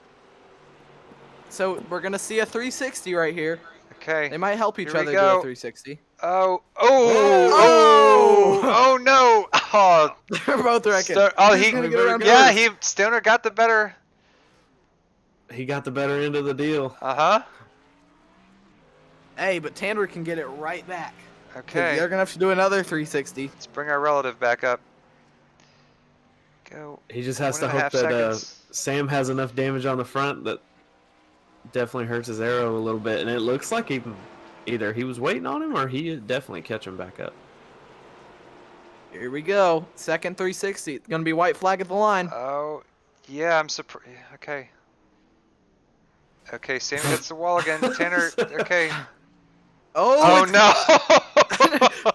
So we're going to see a 360 right here. Okay. They might help each Here we other do a go. 360. Oh, Oh! oh no! Oh, They're both wrecking. he, Who's gonna get around yeah, first? Stoner got the better. He got the better end of the deal. Uh-huh. Hey, but Tanner can get it right back. 'Cause Okay. They're gonna have to do another 360. Let's bring our relative back up. Go. He just has 1.5 to hope that seconds. Sam has enough damage on the front that definitely hurts his arrow a little bit. And it looks like either he was waiting on him or he definitely catch him back up. Here we go. Second 360. It's gonna be white flag at the line. Oh, yeah, I'm surprised. Okay. Okay, Sam hits the wall again. Tanner, okay. Oh, Oh, no!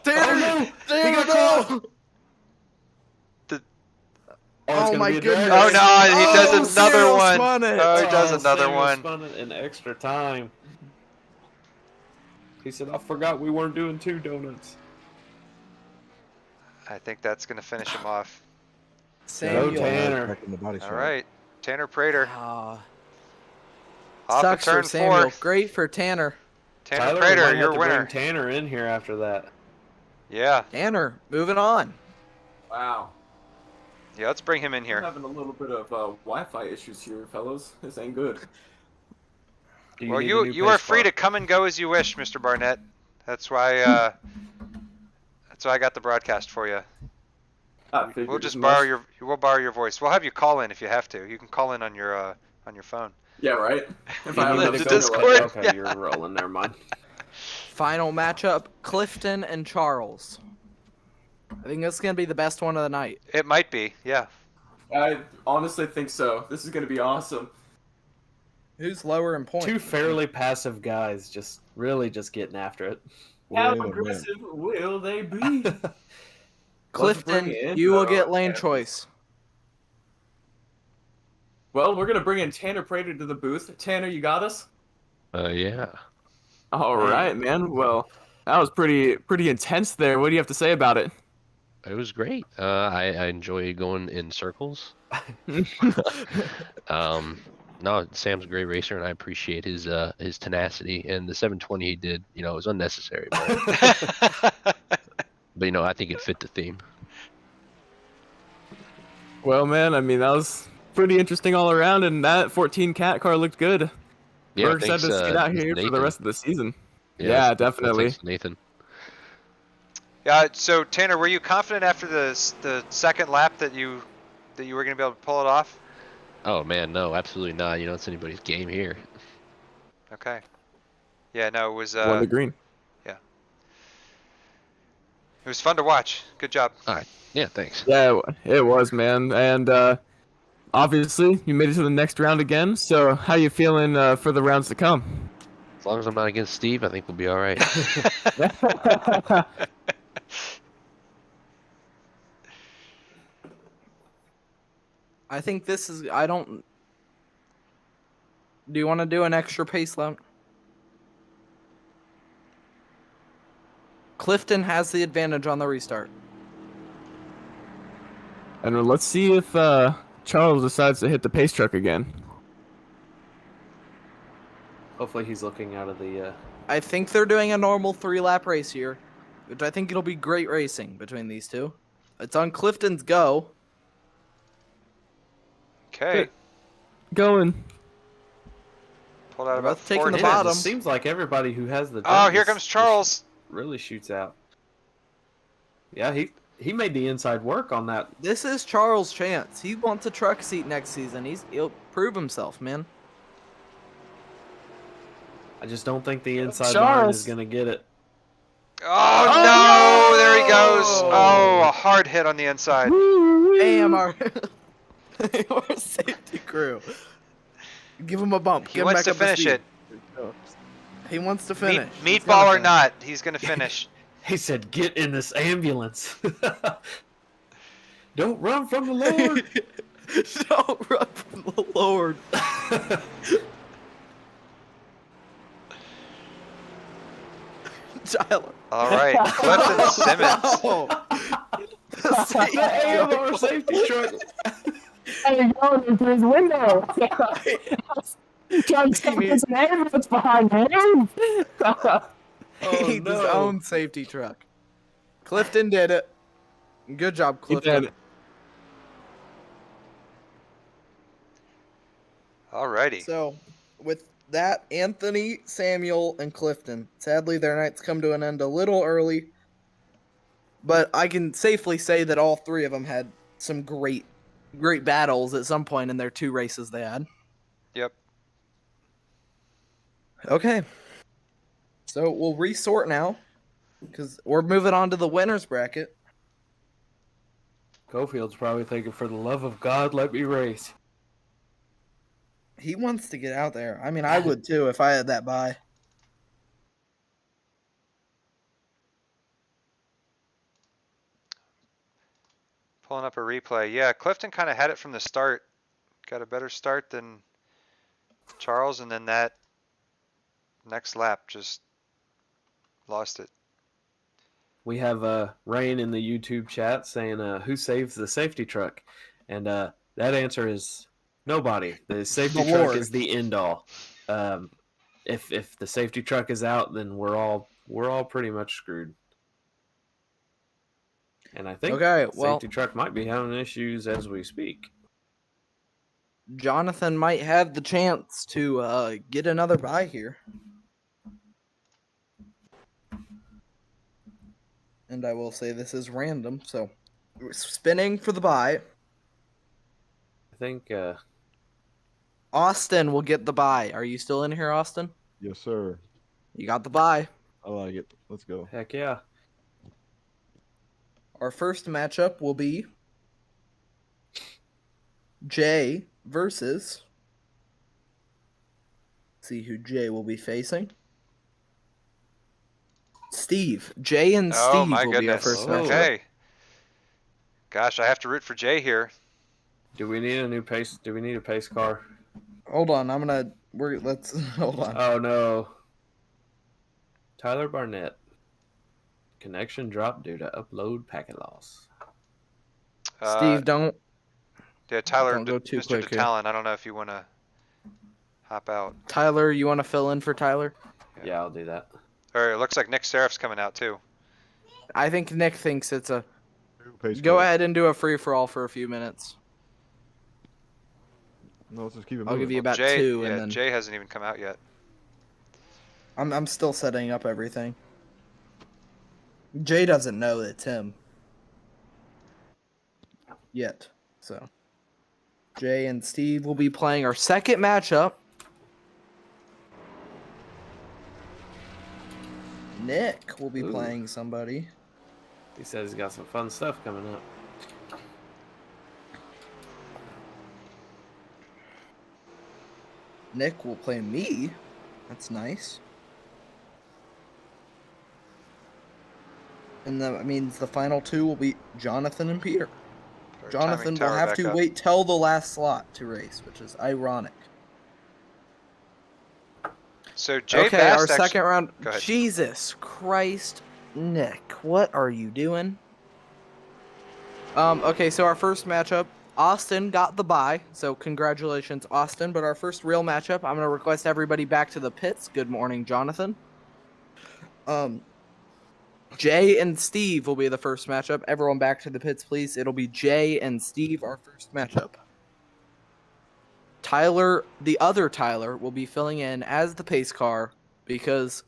Tanner! Tanner, no! it's Oh gonna my be a goodness. drag Oh, race. no, he does another Samuel one. spun it. Oh, he does another Samuel one. spun it in extra time. He said, I forgot we weren't doing 2 donuts. I think that's going to finish him off. Samuel. Go Tanner. Back in the body All shop. right. Tanner Prater. Ah, Off sucks of turn for Samuel. 4. Great for Tanner. Tanner Tyler, we Prater, might have your to winner. Bring Tanner in here after that. Yeah. Tanner, moving on. Wow. Yeah, let's bring him in We're here. having a little bit of Wi-Fi issues here, fellows. This ain't good. Do Well, need a new you are pace free bar? to come and go as you wish, Mr. Barnett. That's why I got the broadcast for you. We'll just borrow your voice. We'll have you call in if you have to. You can call in on your phone. Yeah, right. If You I need have to the go to Discord. Okay, Yeah. you're rolling. Never mind. Final matchup: Clifton and Charles. I think this is gonna be the best one of the night. It might be, yeah. I honestly think so. This is gonna be awesome. Who's lower in points? 2 fairly passive guys, just getting after it. How Wait a minute. aggressive will they be? Clifton, bring in, you will uh, get lane yeah. choice. Well, we're gonna bring in Tanner Prater to the booth. Tanner, you got us? Yeah. All right, man. Well, that was pretty intense there. What do you have to say about it? It was great. I enjoy going in circles. No, Sam's a great racer, and I appreciate his tenacity. And the 720 he did, it was unnecessary, but I think it fit the theme. Well, man, I mean, that was pretty interesting all around, and that 14 cat car looked good. Yeah, We're excited thanks, to get out thanks here for the Nathan. rest of the season. Yeah, Yeah, definitely. Thanks, Nathan. Yeah. So Tanner, were you confident after the second lap that you were going to be able to pull it off? Oh man, no, absolutely not. It's anybody's game here. Okay. Yeah, no, it was Won the green. it was fun to watch. Good job. All right. Yeah, thanks. Yeah, it was, man. And obviously, you made it to the next round again. So, how you feeling for the rounds to come? As long as I'm not against Steve, I think we'll be all right. I think this is. I don't. Do you want to do an extra pace lap? Clifton has the advantage on the restart. And let's see if Charles decides to hit the pace truck again. Hopefully he's looking out of the. I think they're doing a normal 3-lap race here, which I think it'll be great racing between these two. It's on Clifton's go. Okay. Going. Pulled out They're about both taking 4 the Yeah, it bottom. just seems like everybody who has the. Oh, here just- comes Charles. Really shoots out. Yeah, he made the inside work on that. This is Charles' chance. He wants a truck seat next season. He'll prove himself, man. I just don't think the inside line Charles. is gonna get it. Oh, no! There he goes. Oh, a hard hit on the inside. Damn, our safety crew. Give him a bump. He Get him wants back to up to finish speed. it. He wants to finish. He's Meatball gonna or finish. not, he's going to finish. He said, "Get in this ambulance." Don't run from the Lord. Don't run from the Lord. Tyler. All right, Clifton Simmons. Oh. The AMR safety truck. I'm going into his window. Trying to stop his ambulance behind him. Oh, He needs his no. own safety truck. Clifton did it. Good job, He Clifton. did. Alrighty. So, with that, Anthony, Samuel, and Clifton. Sadly, their nights come to an end a little early. But I can safely say that all three of them had some great battles at some point in their 2 races they had. Yep. Okay. So we'll resort now, because we're moving on to the winners bracket. Cofield's probably thinking, "For the love of God, let me race." He wants to get out there. I mean, I would too if I had that bye. Pulling up a replay. Yeah, Clifton kind of had it from the start. Got a better start than Charles, and then that next lap just lost it. We have Rain in the YouTube chat saying, "Who saves the safety truck?" And that answer is nobody. The safety The truck Lord. is the end all. If the safety truck is out, then we're all pretty much screwed. And I think Okay, the well- safety truck might be having issues as we speak. Jonathan might have the chance to get another bye here. And I will say this is random, so we're spinning for the bye. I think Austin will get the bye. Are you still in here, Austin? Yes, sir. You got the bye. I like it. Let's go. heck yeah. Our first matchup will be Jay versus. See who Jay will be facing. Steve. Jay and Oh Steve my will be our goodness. first Oh. matchup. Okay. Gosh, I have to root for Jay here. Do we need a new pace? Do we need a pace car? Hold on, let's hold on. Oh no. Tyler Barnett. Connection dropped due to upload packet loss. Steve, don't. Yeah, Tyler, don't go too Mr. quick here. DeTalon, I don't know if you want to hop out. Tyler, you want to fill in for Tyler? Yeah, I'll do that. Or it looks like Nick Seraph's coming out too. I think Nick thinks it's a. Pace Go car. ahead and do a free for all for a few minutes. No, let's just keep it I'll moving. give you about Jay, 2, yeah, and then Jay hasn't even come out yet. I'm still setting up everything. Jay doesn't know it's him yet, so Jay and Steve will be playing our second matchup. Nick will be Ooh. playing somebody. He says he's got some fun stuff coming up. Nick will play me. That's nice. And that means the final two will be Jonathan and Peter. Our Jonathan timing will tower have back to up. wait till the last slot to race, which is ironic. So Jay Okay, Bast our actually- second round. Go ahead. Jesus Christ, Nick, what are you doing? Okay, so our first matchup, Austin got the bye, so congratulations, Austin. But our first real matchup, I'm gonna request everybody back to the pits. Good morning, Jonathan. Jay and Steve will be the first matchup. Everyone back to the pits, please. It'll be Jay and Steve, our first matchup. Tyler, the other Tyler, will be filling in as the pace car because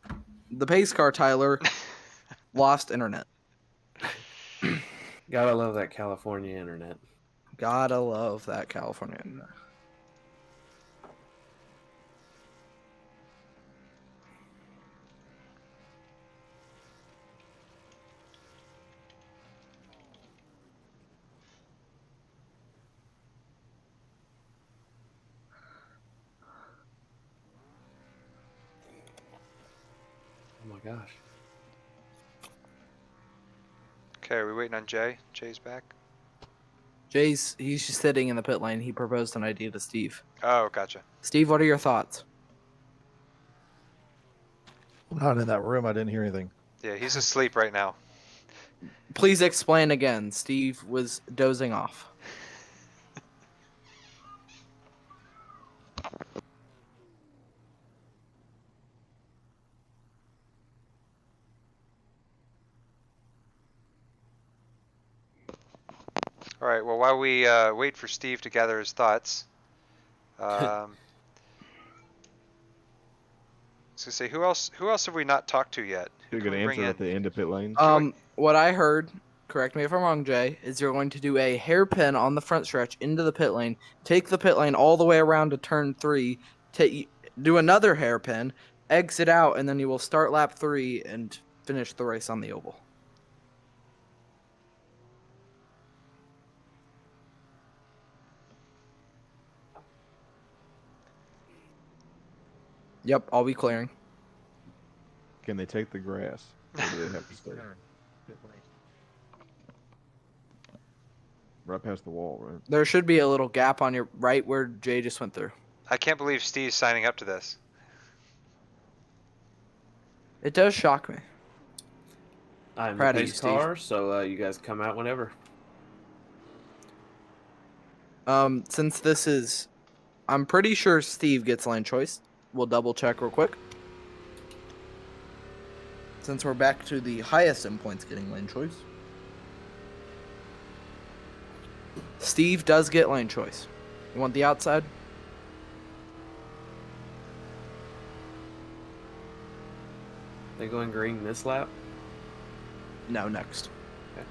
the pace car Tyler lost internet. Gotta love that California internet. Gotta love that California internet. Oh my gosh. Okay, are we waiting on Jay? Jay's back. He's just sitting in the pit lane. He proposed an idea to Steve. Oh, gotcha. Steve, what are your thoughts? I'm not in that room. I didn't hear anything. Yeah, he's asleep right now. Please explain again. Steve was dozing off. All right. Well, while we wait for Steve to gather his thoughts, I was gonna say, who else have we not talked to yet? You're Who gonna can we bring answer at in? the end of pit lane. What I heard, correct me if I'm wrong, Jay, is you're going to do a hairpin on the front stretch into the pit lane, take the pit lane all the way around to turn 3, do another hairpin, exit out, and then you will start lap 3 and finish the race on the oval. Yep, I'll be clearing. Can they take the grass? Or do they have to stay right past the wall, right? There should be a little gap on your right where Jay just went through. I can't believe Steve's signing up to this. It does shock me. I'm Proud the of you, pace Steve. car, so you guys come out whenever. Since this is, I'm pretty sure Steve gets lane choice. We'll double check real quick. Since we're back to the highest in points getting lane choice. Steve does get lane choice. You want the outside? They going green this lap? No, next. Okay.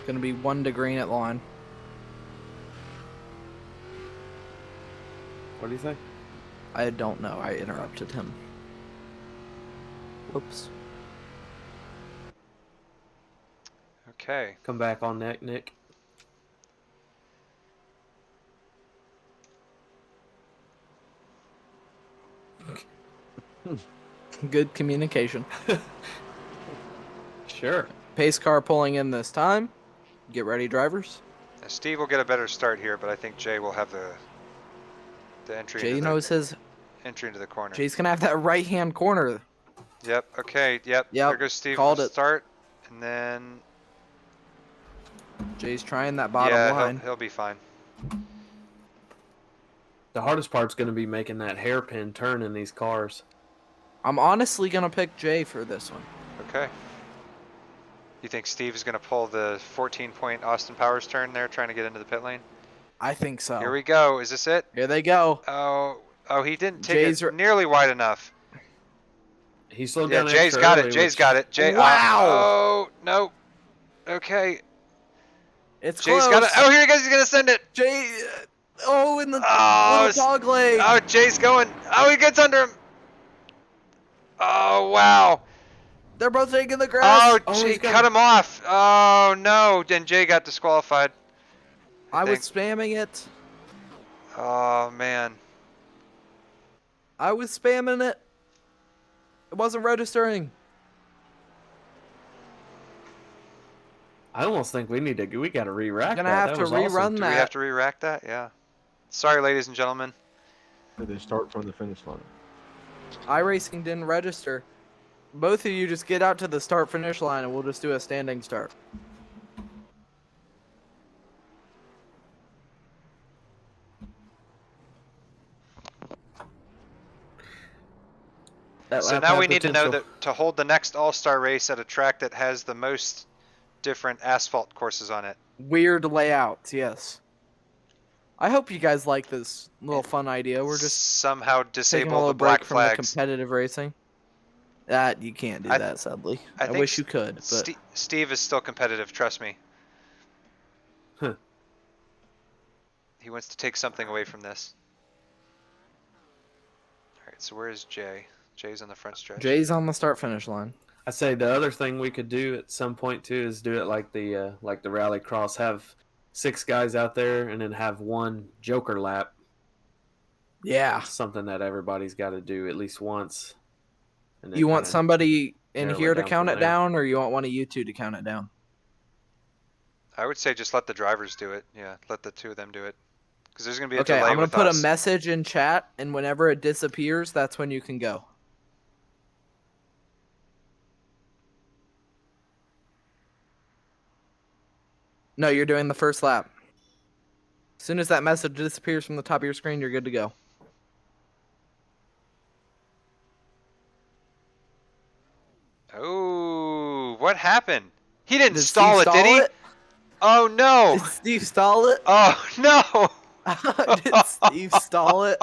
Gonna be 1 to green at line. What do you think? I don't know. I interrupted him. Whoops. Okay. Come back on neck, Nick. Good communication. Sure. Pace car pulling in this time. Get ready, drivers. Now, Steve will get a better start here, but I think Jay will have the entry. Jay into knows his. entry into the corner. Jay's gonna have that right hand corner. Yep. Okay. Yep. Yep, There goes Steve. called Will it. start, and then Jay's trying that bottom yeah, line. he'll be fine. The hardest part's going to be making that hairpin turn in these cars. I'm honestly gonna pick Jay for this one. Okay. You think Steve is going to pull the 14-point Austin Powers turn there, trying to get into the pit lane? I think so. Here we go. Is this it? Here they go. Oh, he didn't take Jay's it nearly wide enough. He slowed Yeah, down. Jay's extra got early, it. Jay's which- got it. Jay. Wow. Oh no. Okay. It's Jay's close. got it. Oh, here he goes. He's gonna send it. Jay. Oh, in the Oh, little dog leg. Oh, Jay's going. Oh, he gets under him. Oh wow. They're both taking the grass. Oh, Jay cut him off. Oh no. Then Jay got disqualified. I was think. spamming it. Oh man. I was spamming it. It wasn't registering. I almost think we got to re-rack Gonna that. have That to was awesome. rerun Do that. we have to re-rack that? Yeah. Sorry, ladies and gentlemen. Did they start from the finish line? iRacing didn't register. Both of you just get out to the start finish line and we'll just do a standing start. That So lap now had we need to know potential. that to hold the next All-Star race at a track that has the most different asphalt courses on it. Weird layouts, yes. I hope you guys like this little fun idea. We're just somehow taking a disable little the break black from the flags. competitive racing. That you can't do I- that, sadly. I I think wish you could, but Steve is still competitive, trust me. Huh. He wants to take something away from this. Alright, so where is Jay? Jay's on the front stretch. Jay's on the start finish line. I say the other thing we could do at some point too is do it like the rally cross. Have 6 guys out there and then have one joker lap. Yeah. Something that everybody's got to do at least once. And then You want kinda somebody in narrow it here to down count from it there. down, or you want one of you two to count it down? I would say just let the drivers do it. Yeah, let the two of them do it. Because there's going to be a Okay, delay I'm gonna with put us. a message in chat, and whenever it disappears, that's when you can go. No, you're doing the first lap. As soon as that message disappears from the top of your screen, you're good to go. Oh, what happened? He didn't Did stall Steve it, did he? stall it? Oh no! Did Steve stall it? Oh no! Did Steve stall it?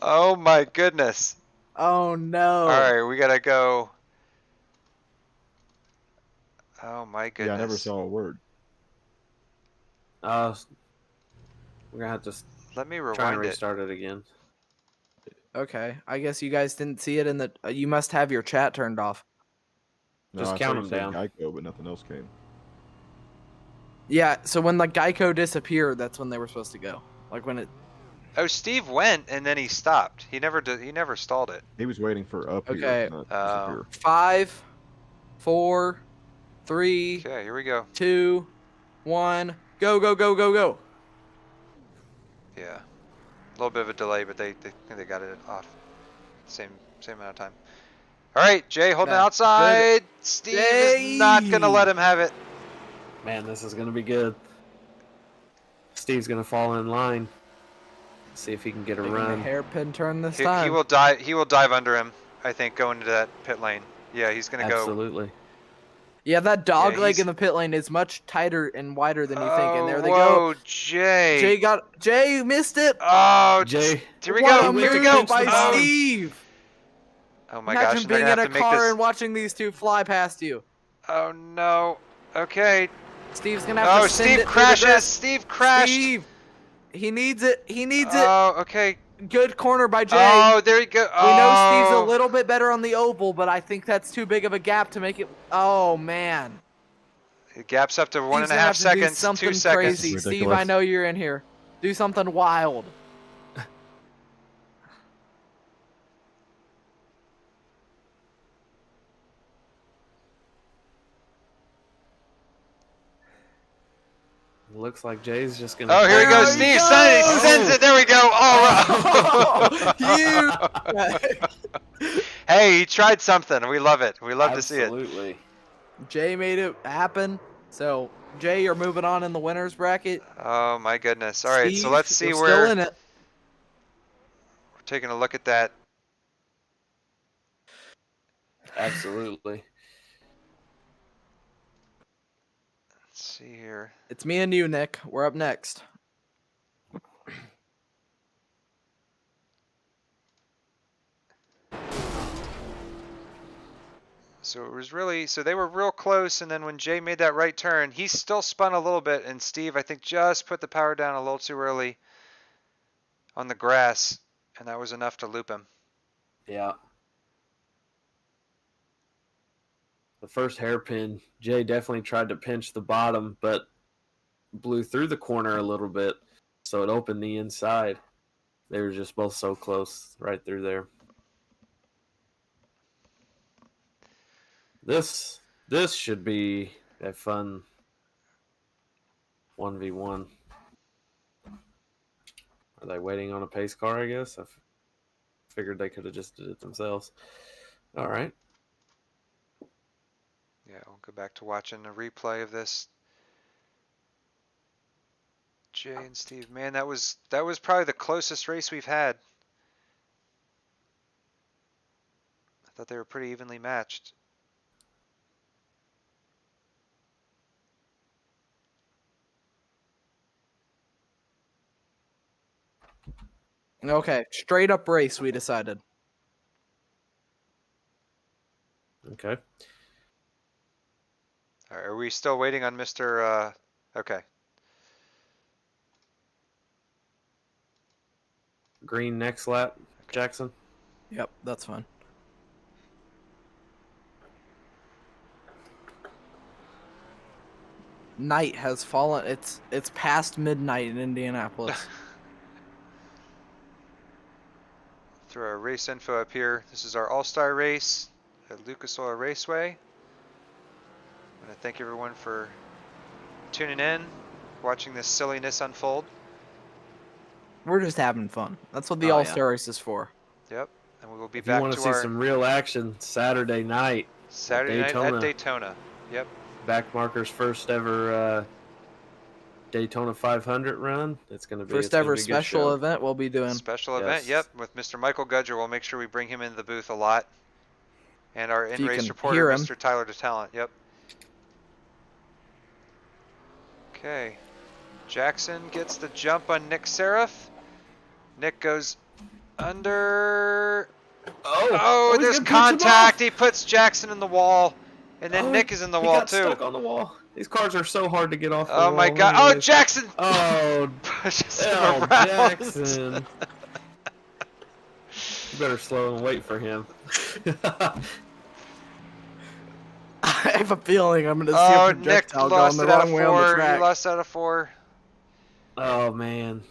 Oh my goodness! Oh no! All right, we gotta go. Oh my goodness! Yeah, I never saw a word. we're gonna have to Let me try and rewind it. restart it again. Okay, I guess you guys didn't see it in the. You must have your chat turned off. No, Just I count saw 'em you say down. Geico, but nothing else came. Yeah, so when the Geico disappeared, that's when they were supposed to go. Like when it. Oh, Steve went and then he stopped. He never did. He never stalled it. He was waiting for up Okay. here. Not Oh. disappear. 5, 4, 3, Okay, here we go. 2, 1, go, go, go, go, go. Yeah, a little bit of a delay, but they got it off. Same amount of time. All right, Jay, holding it Yeah, outside. Steve is not gonna let him have it. Man, this is gonna be good. Steve's gonna fall in line. See if he can get a Taking a run. hairpin turn this He time. will dive. He will dive under him. I think going into that pit lane. Yeah, he's gonna go. Absolutely. Yeah, that dog Yeah, leg he's- in the pit lane is much tighter and wider than you think. And there they whoa, go. Jay. Jay missed it. Oh, Jay. Here we What go. a Here we move go. by Oh. Steve. Oh my Imagine gosh, and they're being gonna in have a to make car this. and watching these two fly past you. Oh no. Okay. Steve's gonna have Oh, to send Steve it through the crashes. grass. Steve crashed. Steve, he needs it. He needs Oh, okay. it. Good corner by Jay. Oh, there you go. We know Steve's a Oh. little bit better on the oval, but I think that's too big of a gap to make it. Oh man. It gaps up to one Steve's and a gonna half have to do seconds. something 2 seconds. crazy. Steve, Ridiculous. I know you're in here. Do something wild. Looks like Jay's just gonna. Oh, here he There goes. he Steve goes. sends it. There we go. All right. You. Hey, he tried something. We love it. We love to see it. Absolutely. Jay made it happen. So Jay, you're moving on in the winners bracket. Oh my goodness. All right, so Steve, let's see you're where still in it. we're taking a look at that. Absolutely. Let's see here. It's me and you, Nick. We're up next. So it was really, so they were real close, and then when Jay made that right turn, he still spun a little bit, and Steve, I think, just put the power down a little too early on the grass, and that was enough to loop him. Yeah. The first hairpin, Jay definitely tried to pinch the bottom, but blew through the corner a little bit, so it opened the inside. They were just both so close right through there. This should be a fun 1v1. Are they waiting on a pace car, I guess? I figured they could have just did it themselves. All right. Yeah, we'll go back to watching a replay of this. Jay and Steve, man, that was probably the closest race we've had. I thought they were pretty evenly matched. Okay, straight up race, we decided. Okay. All right, are we still waiting on Mr. Okay. Green next lap, Jackson. Yep, that's fine. Night has fallen. It's past midnight in Indianapolis. Throw our race info up here. This is our all-star race at Lucas Oil Raceway. I want to thank everyone for tuning in, watching this silliness unfold. We're just having fun. That's what the Oh, All-Star race is for. Yep, and we will be If you back want to to see our some real action, Saturday night, Saturday night Daytona. at Daytona. Yep. Backmarkers' first ever Daytona 500 run. It's going to be First it's gonna ever be a good special show. event we'll be doing. Special event, Yes. yep, with Mr. Michael Gudger. We'll make sure we bring him into the booth a lot. And our If you in-race can reporter, hear him. Mr. Tyler DeTalent, yep. Okay. Jackson gets the jump on Nick Seraph. Nick goes under. Oh, there's contact. He puts Jackson in the wall. And then Nick is in the he wall got too. Stuck on the wall. These cars are so hard to get off the Oh wall. my god. Oh, anyways. Jackson Oh, pushes him oh around. Jackson. You better slow and wait for him. I have a feeling I'm going to see Oh, a Nick projectile lost going it the out wrong of way on the 4. He track. lost out of 4. Oh, man.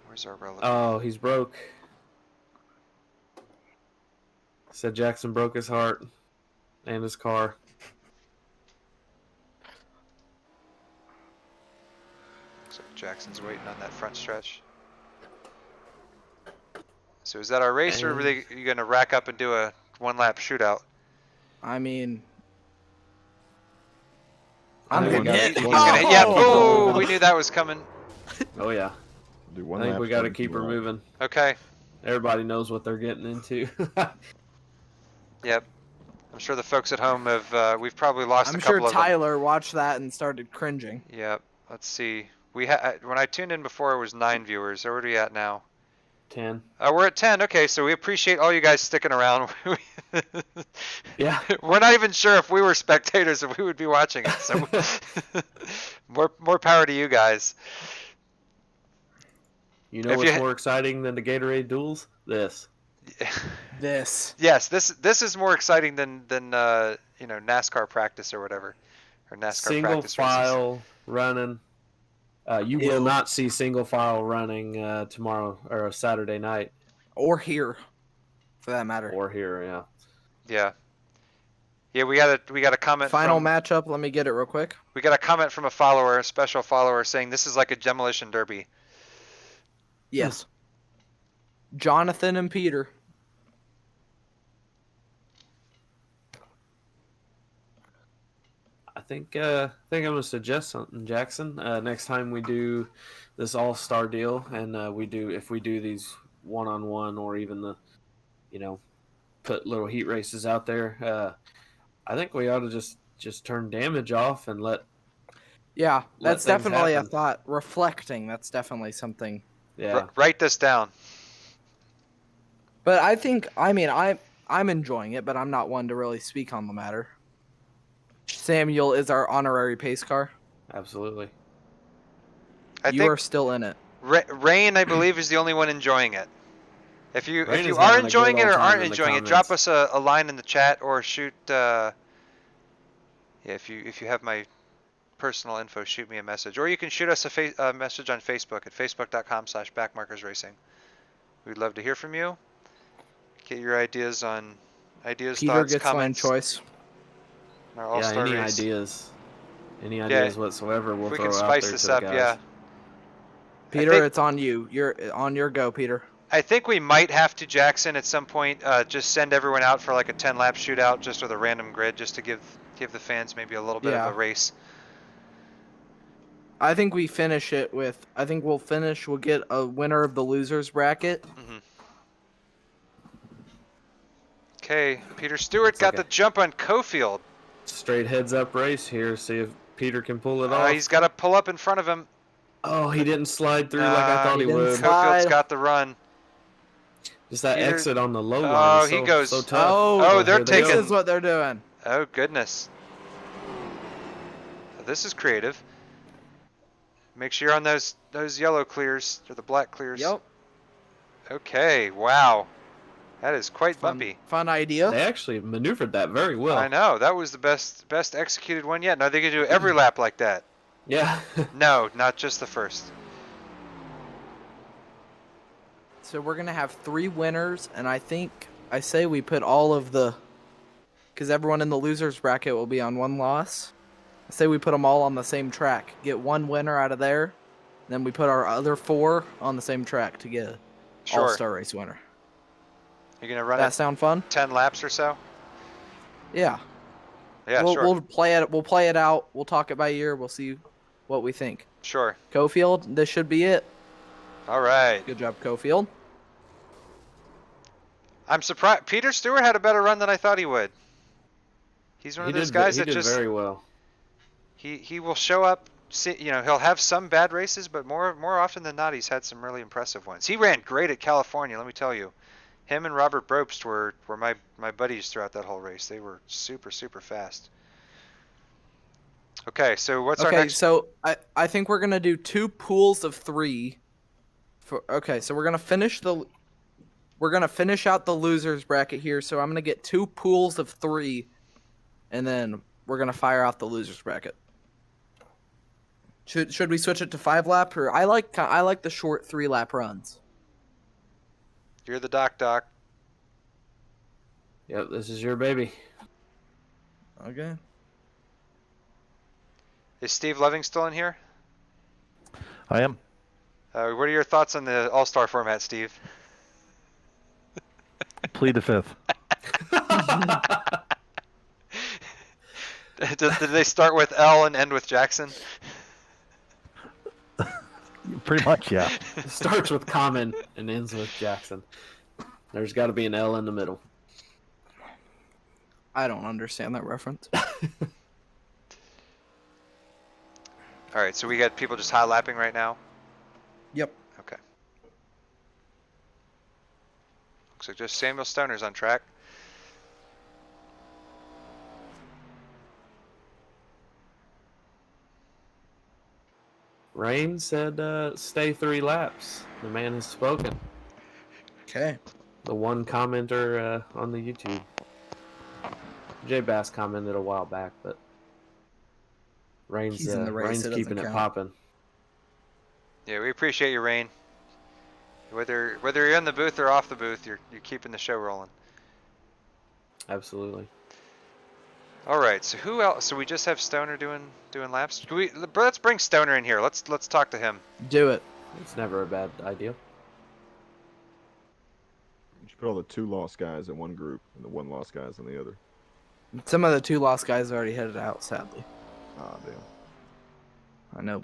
Where's our relevant? Oh, he's broke. Said Jackson broke his heart and his car. So Jackson's waiting on that front stretch. So is that our race, or are you going to rack up and do a one-lap shootout? I mean, I I'm think going to we hit. gotta- He's gonna, yeah, oh, we knew that was coming. Oh, yeah. Do one I think lap, we got to start keep her tomorrow. moving. Okay, Everybody knows what they're getting into. yep. I'm sure the folks at home have, we've probably lost I'm a sure couple of them. Tyler watched that and started cringing. Yep, let's see. We had when I tuned in before, it was 9 viewers. Where are we at now? 10. We're at 10. Okay, so we appreciate all you guys sticking around. Yeah. We're not even sure if we were spectators if we would be watching it. So more power to you guys. You know If what's you- more exciting than the Gatorade duels? This. This. Yes, this is more exciting than you know, NASCAR practice or whatever, or NASCAR Single practice races. file running. You will not see single file running tomorrow or Saturday night Or here, for that matter. or here. Yeah. Yeah, we got a comment. Final from, matchup, let me get it real quick. We got a comment from a follower, a special follower, saying this is like a demolition derby. Yes. Jonathan and Peter. I think I'm gonna suggest something, Jackson. Next time we do this all-star deal, and if we do these one-on-one or even the, put little heat races out there, I think we ought to just turn damage off and let. Yeah, Let that's things definitely happen. a thought. Reflecting, that's definitely something. Yeah. Write this down. But I think, I'm I'm enjoying it, but I'm not one to really speak on the matter. Samuel is our honorary pace car. Absolutely. You think are still in it. Rain, I believe, is the only one enjoying it. If you Rain is are having a enjoying good it old or time aren't in the enjoying it, drop comments. us a line in the chat or shoot. Yeah, if you have my personal info, shoot me a message, or you can shoot us a message on Facebook at facebook.com/backmarkersracing. We'd love to hear from you. Get your ideas, Peter thoughts, gets lane comments. choice. Our Yeah, all-star any race. any ideas whatsoever, we'll If we throw can out spice there this to the up, guys. yeah. Peter, it's on you. You're on your go, Peter. I think we might have to, Jackson, at some point, just send everyone out for like a 10-lap shootout, just with a random grid, just to give the fans maybe a little bit of a race. I think we finish it with. I think we'll finish. We'll get a winner of the losers bracket. Okay, Peter Stewart It's got like the jump on Cofield. Straight heads up race here. See if Peter can pull it off. He's got to pull up in front of him. Oh, he didn't slide through like I thought he would. Cofield's got the run. Just that Peter- exit on the low line. Is he so, goes- so tough. Oh, they're here they This taking- go. is what they're doing. Oh, goodness. This is creative. Make sure you're on those yellow clears, or the black clears. Yep. Okay, wow. That is quite bumpy. Fun idea. They actually maneuvered that very well. I know, that was the best executed one yet. Now they can do every lap like that. Yeah. No, not just the first. So we're gonna have 3 winners, and I say we put all of the, because everyone in the losers bracket will be on 1 loss. I say we put them all on the same track. Get 1 winner out of there, then we put our other 4 on the same track to get an Sure. all-star race winner. You're gonna run That it sound fun? 10 laps or so? Yeah. Yeah, we'll, sure. We'll play it. We'll play it out. We'll talk it by ear. We'll see what we think. Sure. Cofield, this should be it. All right. Good job, Cofield. I'm surprised. Peter Stewart had a better run than I thought he would. He's one of those guys that he did just very well. he will show up. He'll have some bad races, but more often than not, he's had some really impressive ones. He ran great at California, let me tell you. Him and Robert Brobst were my buddies throughout that whole race. They were super fast. Okay, so what's our next? So I think we're gonna do 2 pools of 3. So we're gonna finish out the losers bracket here. So I'm gonna get 2 pools of 3, and then we're gonna fire out the losers bracket. Should we switch it to 5 lap, or I like the short 3 lap runs. You're the doc. Yep, this is your baby. Okay. Is Steve Loving still in here? I am. What are your thoughts on the All-Star format, Steve? Plead the 5th. Did they start with L and end with Jackson? Pretty much, yeah. It starts with Common and ends with Jackson. There's got to be an L in the middle. I don't understand that reference. All right, so we got people just high lapping right now. Yep. Okay. Looks like just Samuel Stoner's on track. Rain said stay 3 laps. The man has spoken. Okay. The one commenter on the YouTube. Jay Bass commented a while back, but Rain's, He's in the race, Rain's it keeping doesn't it count. popping. Yeah, we appreciate you, Rain. Whether you're in the booth or off the booth, you're keeping the show rolling. Absolutely. All right, so who else? So we just have Stoner doing laps. Let's bring Stoner in here. Let's talk to him. Do it. It's never a bad idea. You should put all the 2 lost guys in one group and the 1 lost guys in the other. Some of the 2 lost guys already headed out, sadly. Ah, damn. I know.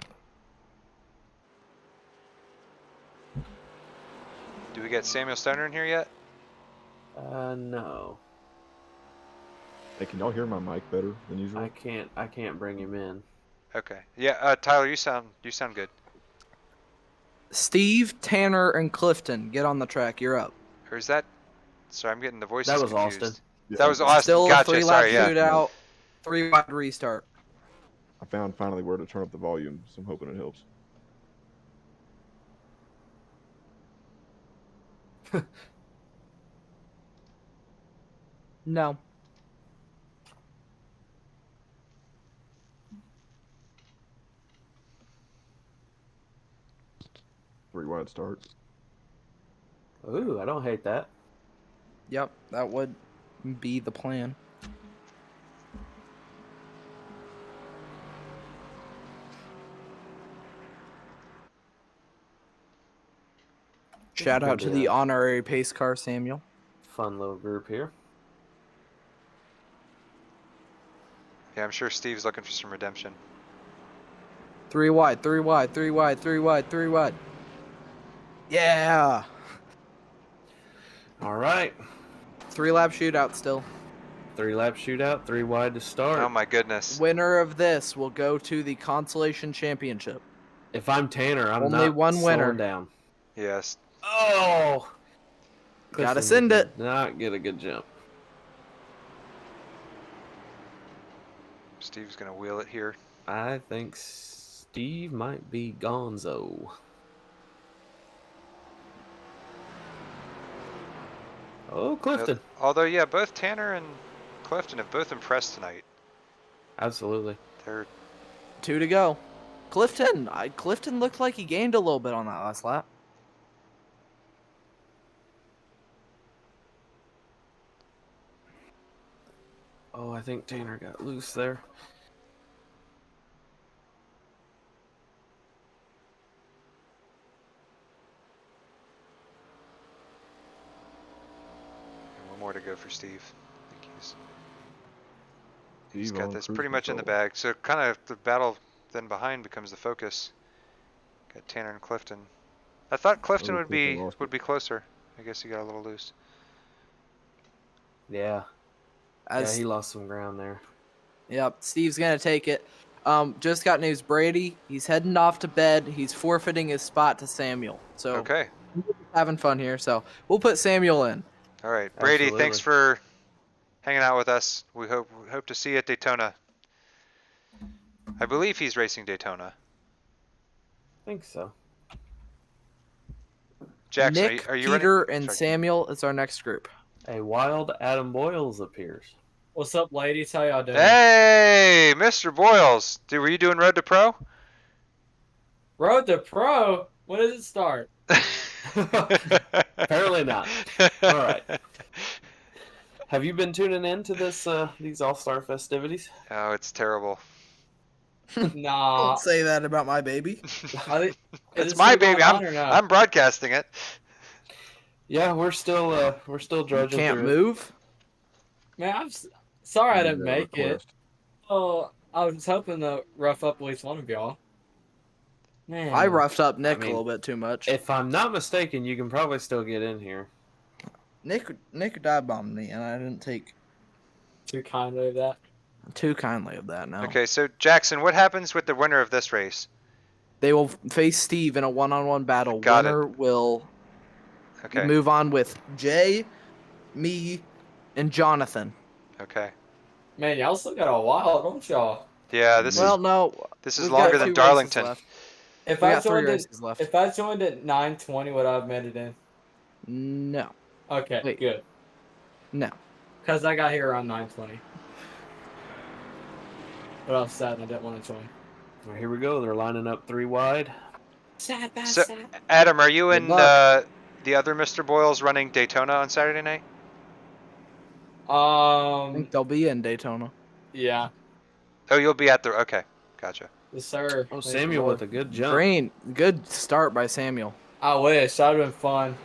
Do we get Samuel Stoner in here yet? No. Hey, can y'all hear my mic better than usual? I can't bring him in. Okay. Yeah, Tyler, you sound good. Steve, Tanner, and Clifton, get on the track. You're up. Or is that Sorry, I'm getting the voices That was confused. Austin. Yeah, That was Austin. Still a Gotcha. 3-lap Sorry, yeah. shootout, 3-wide restart. I found finally where to turn up the volume, so I'm hoping it helps. No. Three wide start. Ooh, I don't hate that. Yep, that would be the plan. Shout out to the honorary pace car, Samuel. Fun little group here. Yeah, I'm sure Steve's looking for some redemption. 3 wide, 3 wide, 3 wide, 3 wide, 3 wide. Yeah! All right. 3-lap shootout still. 3-lap shootout, 3 wide to start. Oh my goodness. Winner of this will go to the Consolation Championship. If I'm Tanner, I'm Only not one slowing winner. down. Yes. Oh! Gotta Clifton send did it. Not get a good jump. Steve's gonna wheel it here. I think Steve might be gonzo. Oh, Clifton. Although, yeah, both Tanner and Clifton have both impressed tonight. Absolutely. They're 2 to go. Clifton looked like he gained a little bit on that last lap. Oh, I think Tanner got loose there. one more to go for Steve. I think he's Steve got on this cruise pretty much in the control. bag. So kind of the battle then behind becomes the focus. Got Tanner and Clifton. I thought Clifton Oh, would Clifton be lost it. closer. I guess he got a little loose. Yeah. As Yeah, he lost some ground there. Yep, Steve's gonna take it. Just got news. Brady, he's heading off to bed. He's forfeiting his spot to Samuel. So Okay. having fun here. So we'll put Samuel in. All right, Brady. Absolutely. Thanks for hanging out with us. We hope to see you at Daytona. I believe he's racing Daytona. I think so. Jackson, Nick, are you Peter, ready? and Sorry. Samuel is our next group. A wild Adam Boyles appears. What's up, ladies? How y'all doing? Hey, Mr. Boyles. Dude, were you doing Road to Pro? Road to Pro? When does it start? Apparently not. All right. Have you been tuning in to this these All-Star festivities? Oh, it's terrible. Nah. Don't say that about my baby. Is It's it my still baby. going on or not? I'm broadcasting it. Yeah, we're still drudging Can't through. move. Man, sorry I didn't Yeah, make it. request. Oh, I was hoping to rough up at least one of y'all. Man. I roughed up Nick I mean, a little bit too much. If I'm not mistaken, you can probably still get in here. Nick dive bombed me, and I didn't take Too kindly of that. too kindly of that. No. Okay, so Jackson, what happens with the winner of this race? They will face Steve in a one-on-one battle. Got it. Winner will Okay. move on with Jay, me, and Jonathan. Okay. Man, y'all still got a while, don't y'all? Yeah, this Well, is no. this is we've longer got than 2 races Darlington. left. If We I got 3 joined at races left. if I joined at 9:20, would I have made it in? No. Okay, Wait. good. No. Cause I got here around 9:20. But I was sad and I didn't want to join. Well, here we go. They're lining up 3 wide. Sad So, bastard. Adam, are you Good in luck. the other Mr. Boyles running Daytona on Saturday night? I think they'll be in Daytona. Yeah. Oh, you'll be at the. Okay, gotcha. Yes, sir. Oh, Thank you, Samuel Lord. with a good jump. Green. Good start by Samuel. I wish. That would have been fun.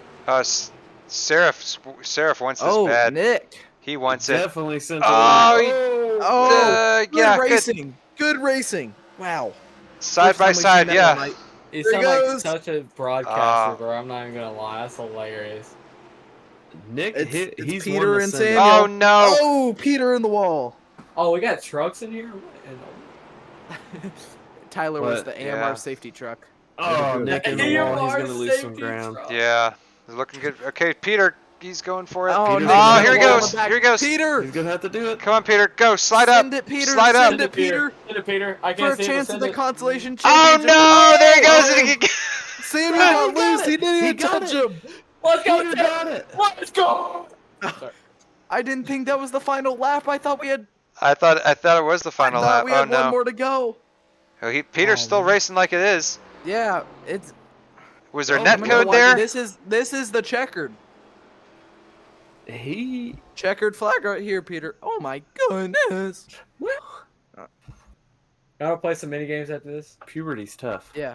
Seraph wants this Oh, bad. Nick. He wants it. Definitely sent Oh, he- Oh, good yeah, good. racing. Good racing. Wow. Side First by time we've seen side, that all yeah. night. You There sound he like goes. such a broadcaster, bro. I'm not even gonna lie. That's hilarious. Nick It's he's Peter one to and send it. Samuel. Oh no! Oh, Peter in the wall. Oh, we got trucks in here? Tyler was But, the AMR yeah. safety truck. Oh, Nick in the AMR wall. He's going to lose some safety ground. truck. Yeah, they're looking good. Okay, Peter, He's going for it. Oh, Peter's no, Oh, no, here he no, goes. back. Here he goes. Peter, He's gonna have to do it. Come on, Peter. Go. Slide up. send it, Peter. Slide up. Send it, Peter. Send it, Peter. I For can't a see it, but chance at send the it. consolation Oh championship. no! There he Oh, goes. Samuel Oh, got he got loose. it. He didn't He even got touch it. him. Let's go, Peter Sam. got it. Let's go. Sorry. I didn't think that was the final lap. I thought we had. I thought it was the final I thought lap. we Oh had one no. more to go. Oh, Peter's still man. racing like it is. Yeah, it's. Was there oh, net you know code what? there? This is the checkered flag right here, Peter. Oh my goodness. Gotta play some mini games after this. Puberty's tough. Yeah,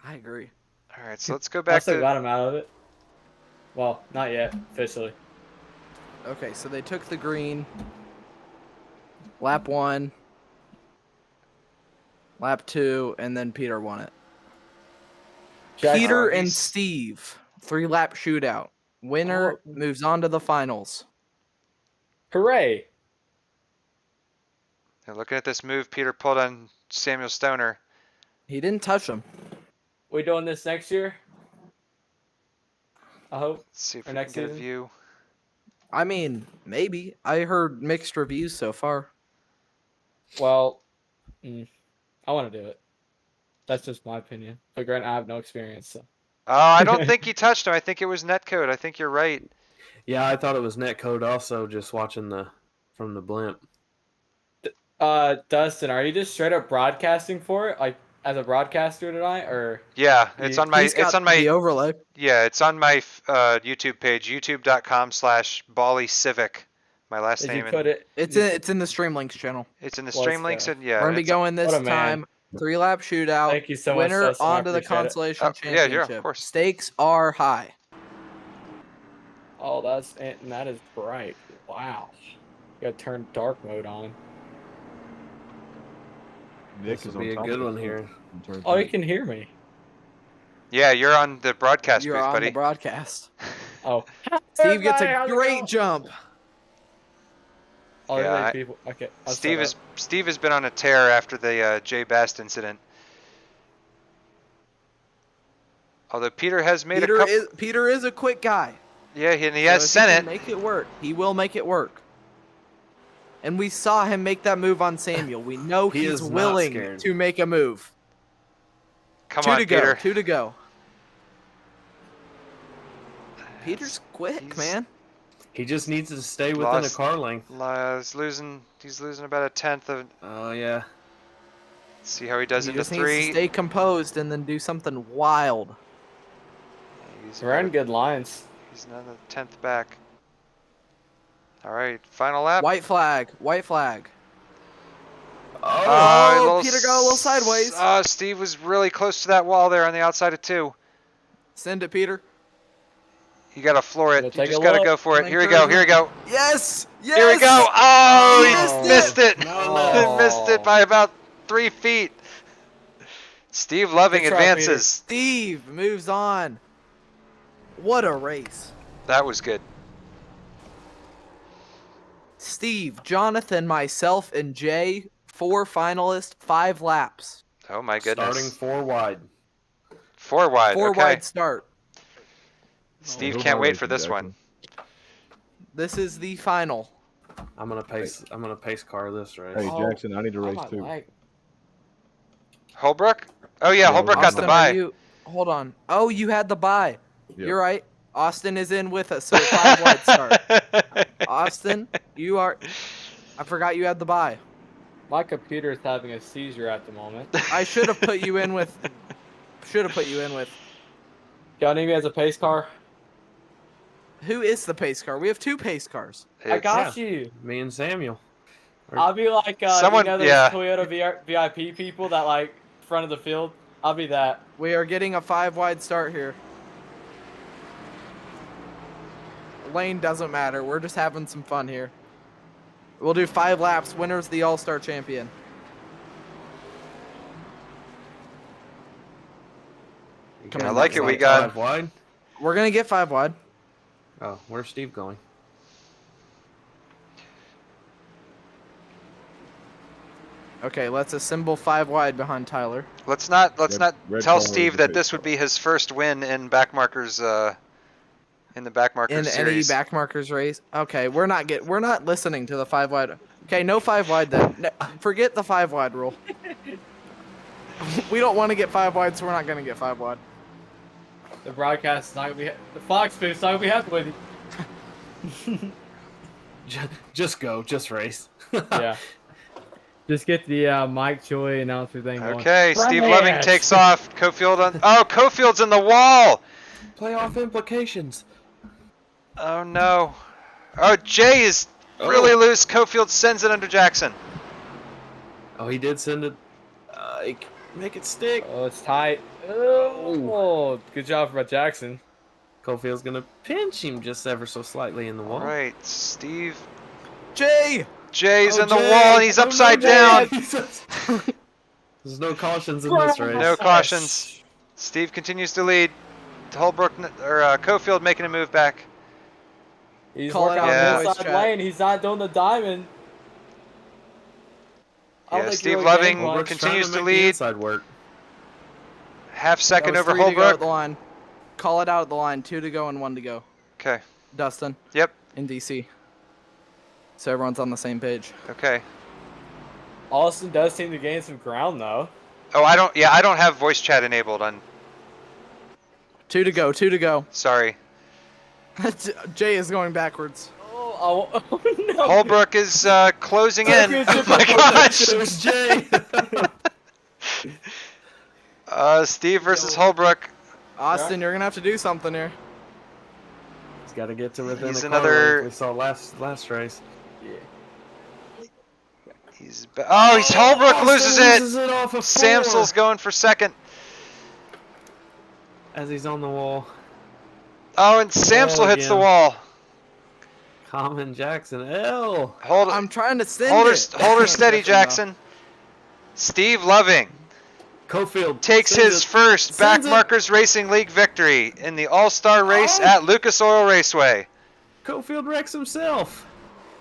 I agree. All right, so let's go I back still to. got him out of it. Well, not yet, officially. Okay, so they took the green. Lap 1. Lap 2, and then Peter won it. Jackson, Peter and he's- Steve, 3-lap shootout. Winner Oh. moves on to the finals. hooray! Now looking at this move Peter pulled on Samuel Stoner. He didn't touch him. We doing this next year? I hope. Let's see if Or we can next get a season? view. I mean, maybe. I heard mixed reviews so far. Well, I want to do it. That's just my opinion. But Grant, I have no experience. So. I don't think he touched him. I think it was net code. I think you're right. Yeah, I thought it was netcode also, just watching from the blimp. Dustin, are you just straight up broadcasting for it, like as a broadcaster tonight, or? Yeah, it's on my He's got the overlay. it's on my YouTube page, youtube.com/BallyCivic. My last Did name. you put it? It's in the Streamlinks channel. It's in the Let's stream links go. and yeah. We're gonna be it's- going this what a man. time. 3-lap shootout. Thank you so much, Winner Dustin. I onto the appreciate it. consolation Oh, yeah, championship. of course. Stakes are high. Oh, and that is bright. Wow. You gotta turn dark mode on. Nick This is will on be a top good of one it. here. Oh, you can hear me. Yeah, you're on the broadcast You're booth, on buddy. the broadcast. Oh. Steve gets Everybody, a how's it great going? jump. Oh, Yeah, really, I- people. Okay. I'll Steve shut up. Steve has been on a tear after the Jay Bast incident. Although Peter has made a couple. Peter is a quick guy. Yeah, and he So has if sent he it. can make it work. He will make it work. And we saw him make that move on Samuel. We know He he's is not willing scared. to make a move. Come Two on, to Peter. go. 2 to go. Peter's quick, He's- man. He just needs to stay within Lost. a car length. He's losing about a tenth of. Oh yeah. See how he does He into just needs to 3. stay composed and then do something wild. He's We're in about- good lines. He's another 10th back. All right, final lap. White flag. White flag. a little Peter got a little sideways. Steve was really close to that wall there on the outside of 2. Send it, Peter. You gotta floor it. We'll You take just a gotta look. go for it. Lane Here we go. Here we go. Yes! Yes! Here we go. Oh, He he missed missed it. No. He missed it by about 3 feet. Steve Loving Good try, Peter. advances. Steve moves on. What a race. That was good. Steve, Jonathan, myself, and Jay, 4 finalists, 5 laps. Oh my goodness. Starting 4 wide. 4 wide. 4 okay. wide start. Steve Who can't am I wait for racing, this Jackson? one. This is the final. I'm gonna pace car this race. Hey Oh, Jackson, I need to race my too. leg. Holbrook? Oh yeah, Yeah, Holbrook got Austin, the are bye. you... Hold on. Oh, you had the bye. Yep. You're right. Austin is in with us, so 5 wide start. Austin, you are... I forgot you had the bye. My computer is having a seizure at the moment. I should have put you in with... Y'all need me as a pace car? Who is the pace car? We have 2 pace cars. I got you. Me and Samuel. I'll be like, Someone- you know those yeah. Toyota VIP people that like front of the field? I'll be that. We are getting a 5 wide start here. Lane doesn't matter. We're just having some fun here. We'll do 5 laps. Winner's the All-Star champion. Come I on, like that's it. We like got 5 wide. We're going to get 5 wide. Oh, where's Steve going? Okay, let's assemble 5 wide behind Tyler. Let's not Red tell car Steve is a that big this would be his first win in Backmarkers in the Backmarkers in series. any backmarkers race. Okay, we're not listening to the 5 wide. Okay, no 5 wide then. Forget the 5 wide rule. We don't want to get 5 wide, so we're not gonna get 5 wide. The broadcast is not gonna be. The Fox booth's not gonna be happy with you. Just go, just race. Yeah. Just get the Mike Joy announcer thing going. Okay, Steve Right. Loving takes off. Cofield on. Oh, Cofield's in the wall. Playoff implications. Oh no. Oh, Jay is really loose. Cofield sends it under Jackson. Oh, he did send it. Make it stick. Oh, it's tight. Oh, good job from Jackson. Cofield's gonna pinch him just ever so slightly in the wall. All right, Steve. Jay! Jay's in the Jay. wall and he's upside down. There's no cautions in this race. No cautions. Steve continues to lead. Holbrook or Cofield making a move back. He's Call it working out, on boys, the inside chat. lane. He's not doing the diamond. I don't Yeah, think Steve really Loving gained much. Holbrook's continues trying to make the lead. inside work. Half That second was over 3 to go at Holbrook. the line. Call it out at the line. 2 to go and 1 to go. Okay. Dustin. Yep. In DC. So everyone's on the same page. Okay. Austin does seem to gain some ground though. Oh, I don't have voice chat enabled on. 2 to go. 2 to go. Sorry. Jay is going backwards. Oh no. Holbrook is closing in. Oh my gosh. There's Jay. Steve versus Holbrook. Austin, you're gonna have to do something here. He's got to get to within He's a car another- length we saw last race. He's Holbrook loses it. Off of Samsel's going for second. as he's on the wall. Oh, and Samsel hits the again. wall. Common Jackson L. Hold I'm trying to send hold her, it. hold her steady, Yes, Jackson. Steve Loving Cofield takes sends his it. first Sends it. Backmarkers Racing League victory in the All-Star race at Lucas Oil Raceway. Cofield wrecks himself.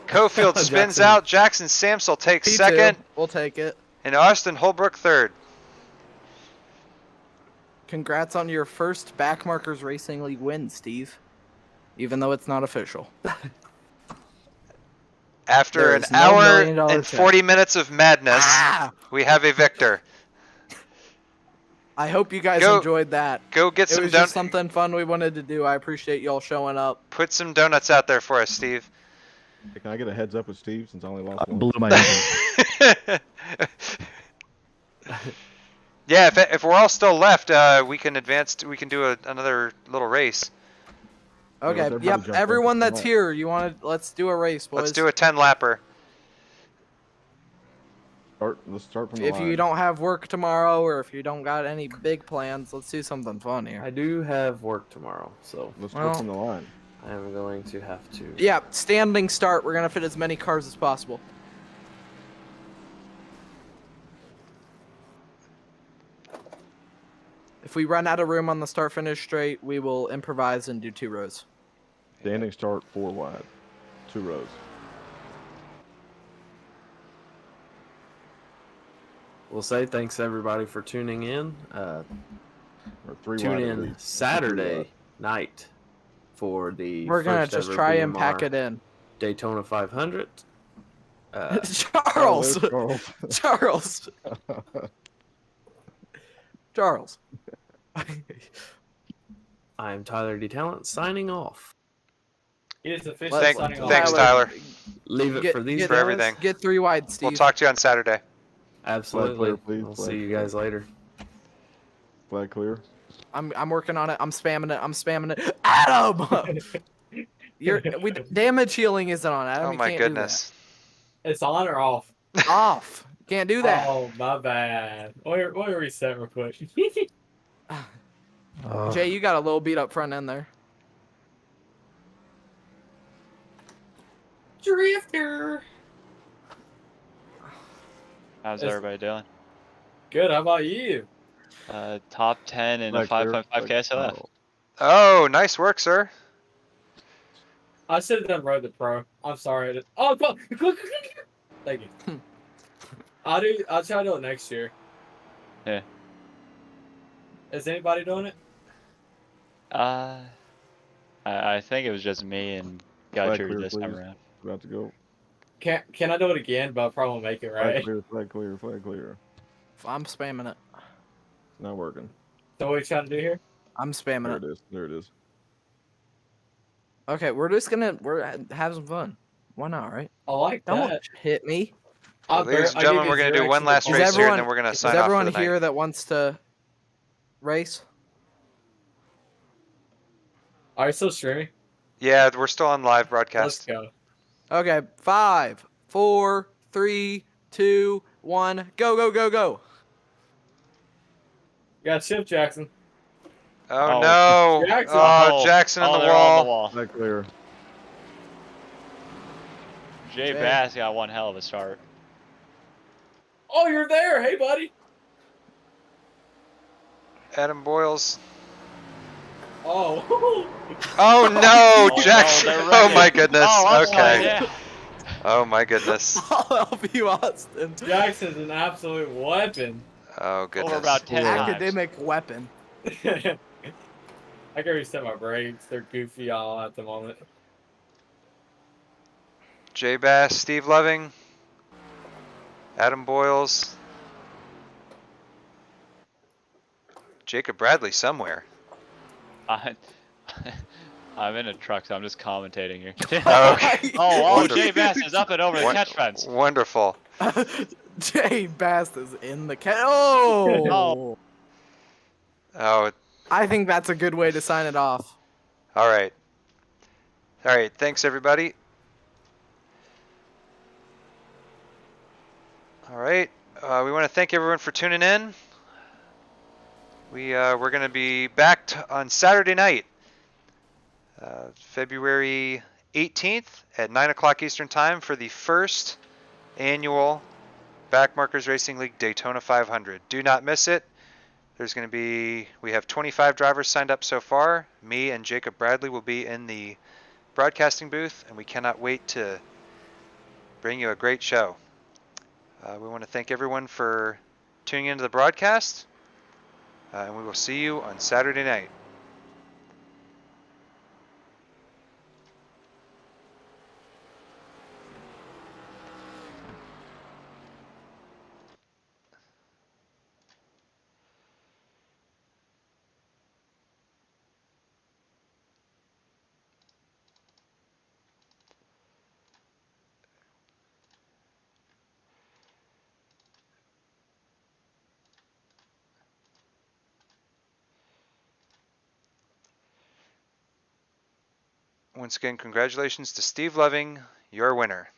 Cofield spins Jackson. out. Jackson Samsel takes P2. second, We'll take it. and Austin Holbrook third. Congrats on your first Backmarkers Racing League win, Steve. Even though it's not official. After There an is no hour $1,000,000 and check. 40 minutes of madness, Ah! we have a victor. I hope you guys Go- enjoyed that. Go get It some was just donuts. something fun we wanted to do. I appreciate y'all showing up. Put some donuts out there for us, Steve. Hey, can I get a heads up with Steve since I only lost one? Blew my engine. Yeah, if we're all still left, we can advance. We can do another little race. Okay. everybody Yep. jump in Everyone for that's that. here, you want to? Let's do a race, boys. Let's do a 10-lapper. Let's start from the If line. you don't have work tomorrow, or if you don't got any big plans, let's do something fun here. I do have work tomorrow, so Let's Well- start from the line. I am going to have to. Yeah, standing start. We're gonna fit as many cars as possible. If we run out of room on the start finish straight, we will improvise and do 2 rows. Standing start 4 wide. 2 rows. We'll say thanks everybody for tuning in. Or 3 Tune wide. at in least. 3 Saturday wide. night for the. We're gonna first just ever try and pack BMR it in. Daytona 500. Charles, Oh, Charles, Charles. I'm Tyler D. Talent signing off. He is officially Thank- signing off. thanks, Tyler. Leave it for these For guys. everything. Get 3 wide, Steve. We'll talk to you on Saturday. Absolutely. Flag clear, please. We'll Flag see you clear. guys later. Flag clear. I'm working on it. I'm spamming it. Adam, damage healing isn't on. Adam, Oh you my can't goodness. It's on or off? do that. Off. Can't do that. Oh, my bad. Let me reset real quick. Jay, you got a little beat up front end there. Drifter. How's It's- everybody doing? Good. How about you? Top 10 and a Flag clear. 5.5 KSLF. Oh, Oh, nice work, sir. I should have done Road to Pro. I'm sorry. Oh, go. Thank you. I'll try to do it next year. Yeah. Is anybody doing it? I I think it was just me and Flag Gutcher clear, this time please. around. About to go. Can I do it again? But I'll probably make it Flag right. clear, flag clear, flag clear. I'm spamming it. It's not working. So what are you trying to do here? I'm spamming There it. it is. There it is. Okay, we're have some fun. Why not, right? I like Don't that. hit me. I Ladies and gentlemen, we're going to do one last Is race here, and everyone then we're going to is sign off for everyone the night. here that wants to race? Are you still streaming? Yeah, we're still on live Let's broadcast. go. Okay, 5, 4, 3, 2, 1, go, go, go, go. You got Chip Jackson. Oh, Oh. no. Jackson. Oh, Jackson on the they're on the wall. wall. Flag clear. Jay Okay. Bass got one hell of a start. Oh, you're there. Hey, buddy. Adam Boyles. Oh. Oh, no. Oh, Jackson. they're Oh, wrecking. my goodness. Oh, upside Okay. down. Oh, my goodness. I'll help you, Austin. Jackson's an absolute weapon. Oh, goodness. Over about 10 times. Academic weapon. I can reset my brakes. They're goofy all at the moment. Jay Bass, Steve Loving, Adam Boyles, Jacob Bradley somewhere. I'm in a truck, so I'm just commentating here. Okay. Oh, Wonderful. Jay Bass is up and over the catch fence. Wonderful. Jay Bast is in the Oh. Oh, I think that's a good way to sign it off. all right. All right. Thanks, everybody. All right. We want to thank everyone for tuning in. We're going to be back on Saturday night, February 18th at 9 o'clock Eastern Time for the first annual Backmarkers Racing League Daytona 500. Do not miss it. We have 25 drivers signed up so far. Me and Jacob Bradley will be in the broadcasting booth, and we cannot wait to bring you a great show. We want to thank everyone for tuning into the broadcast, and we will see you on Saturday night. Once again, congratulations to Steve Loving, your winner.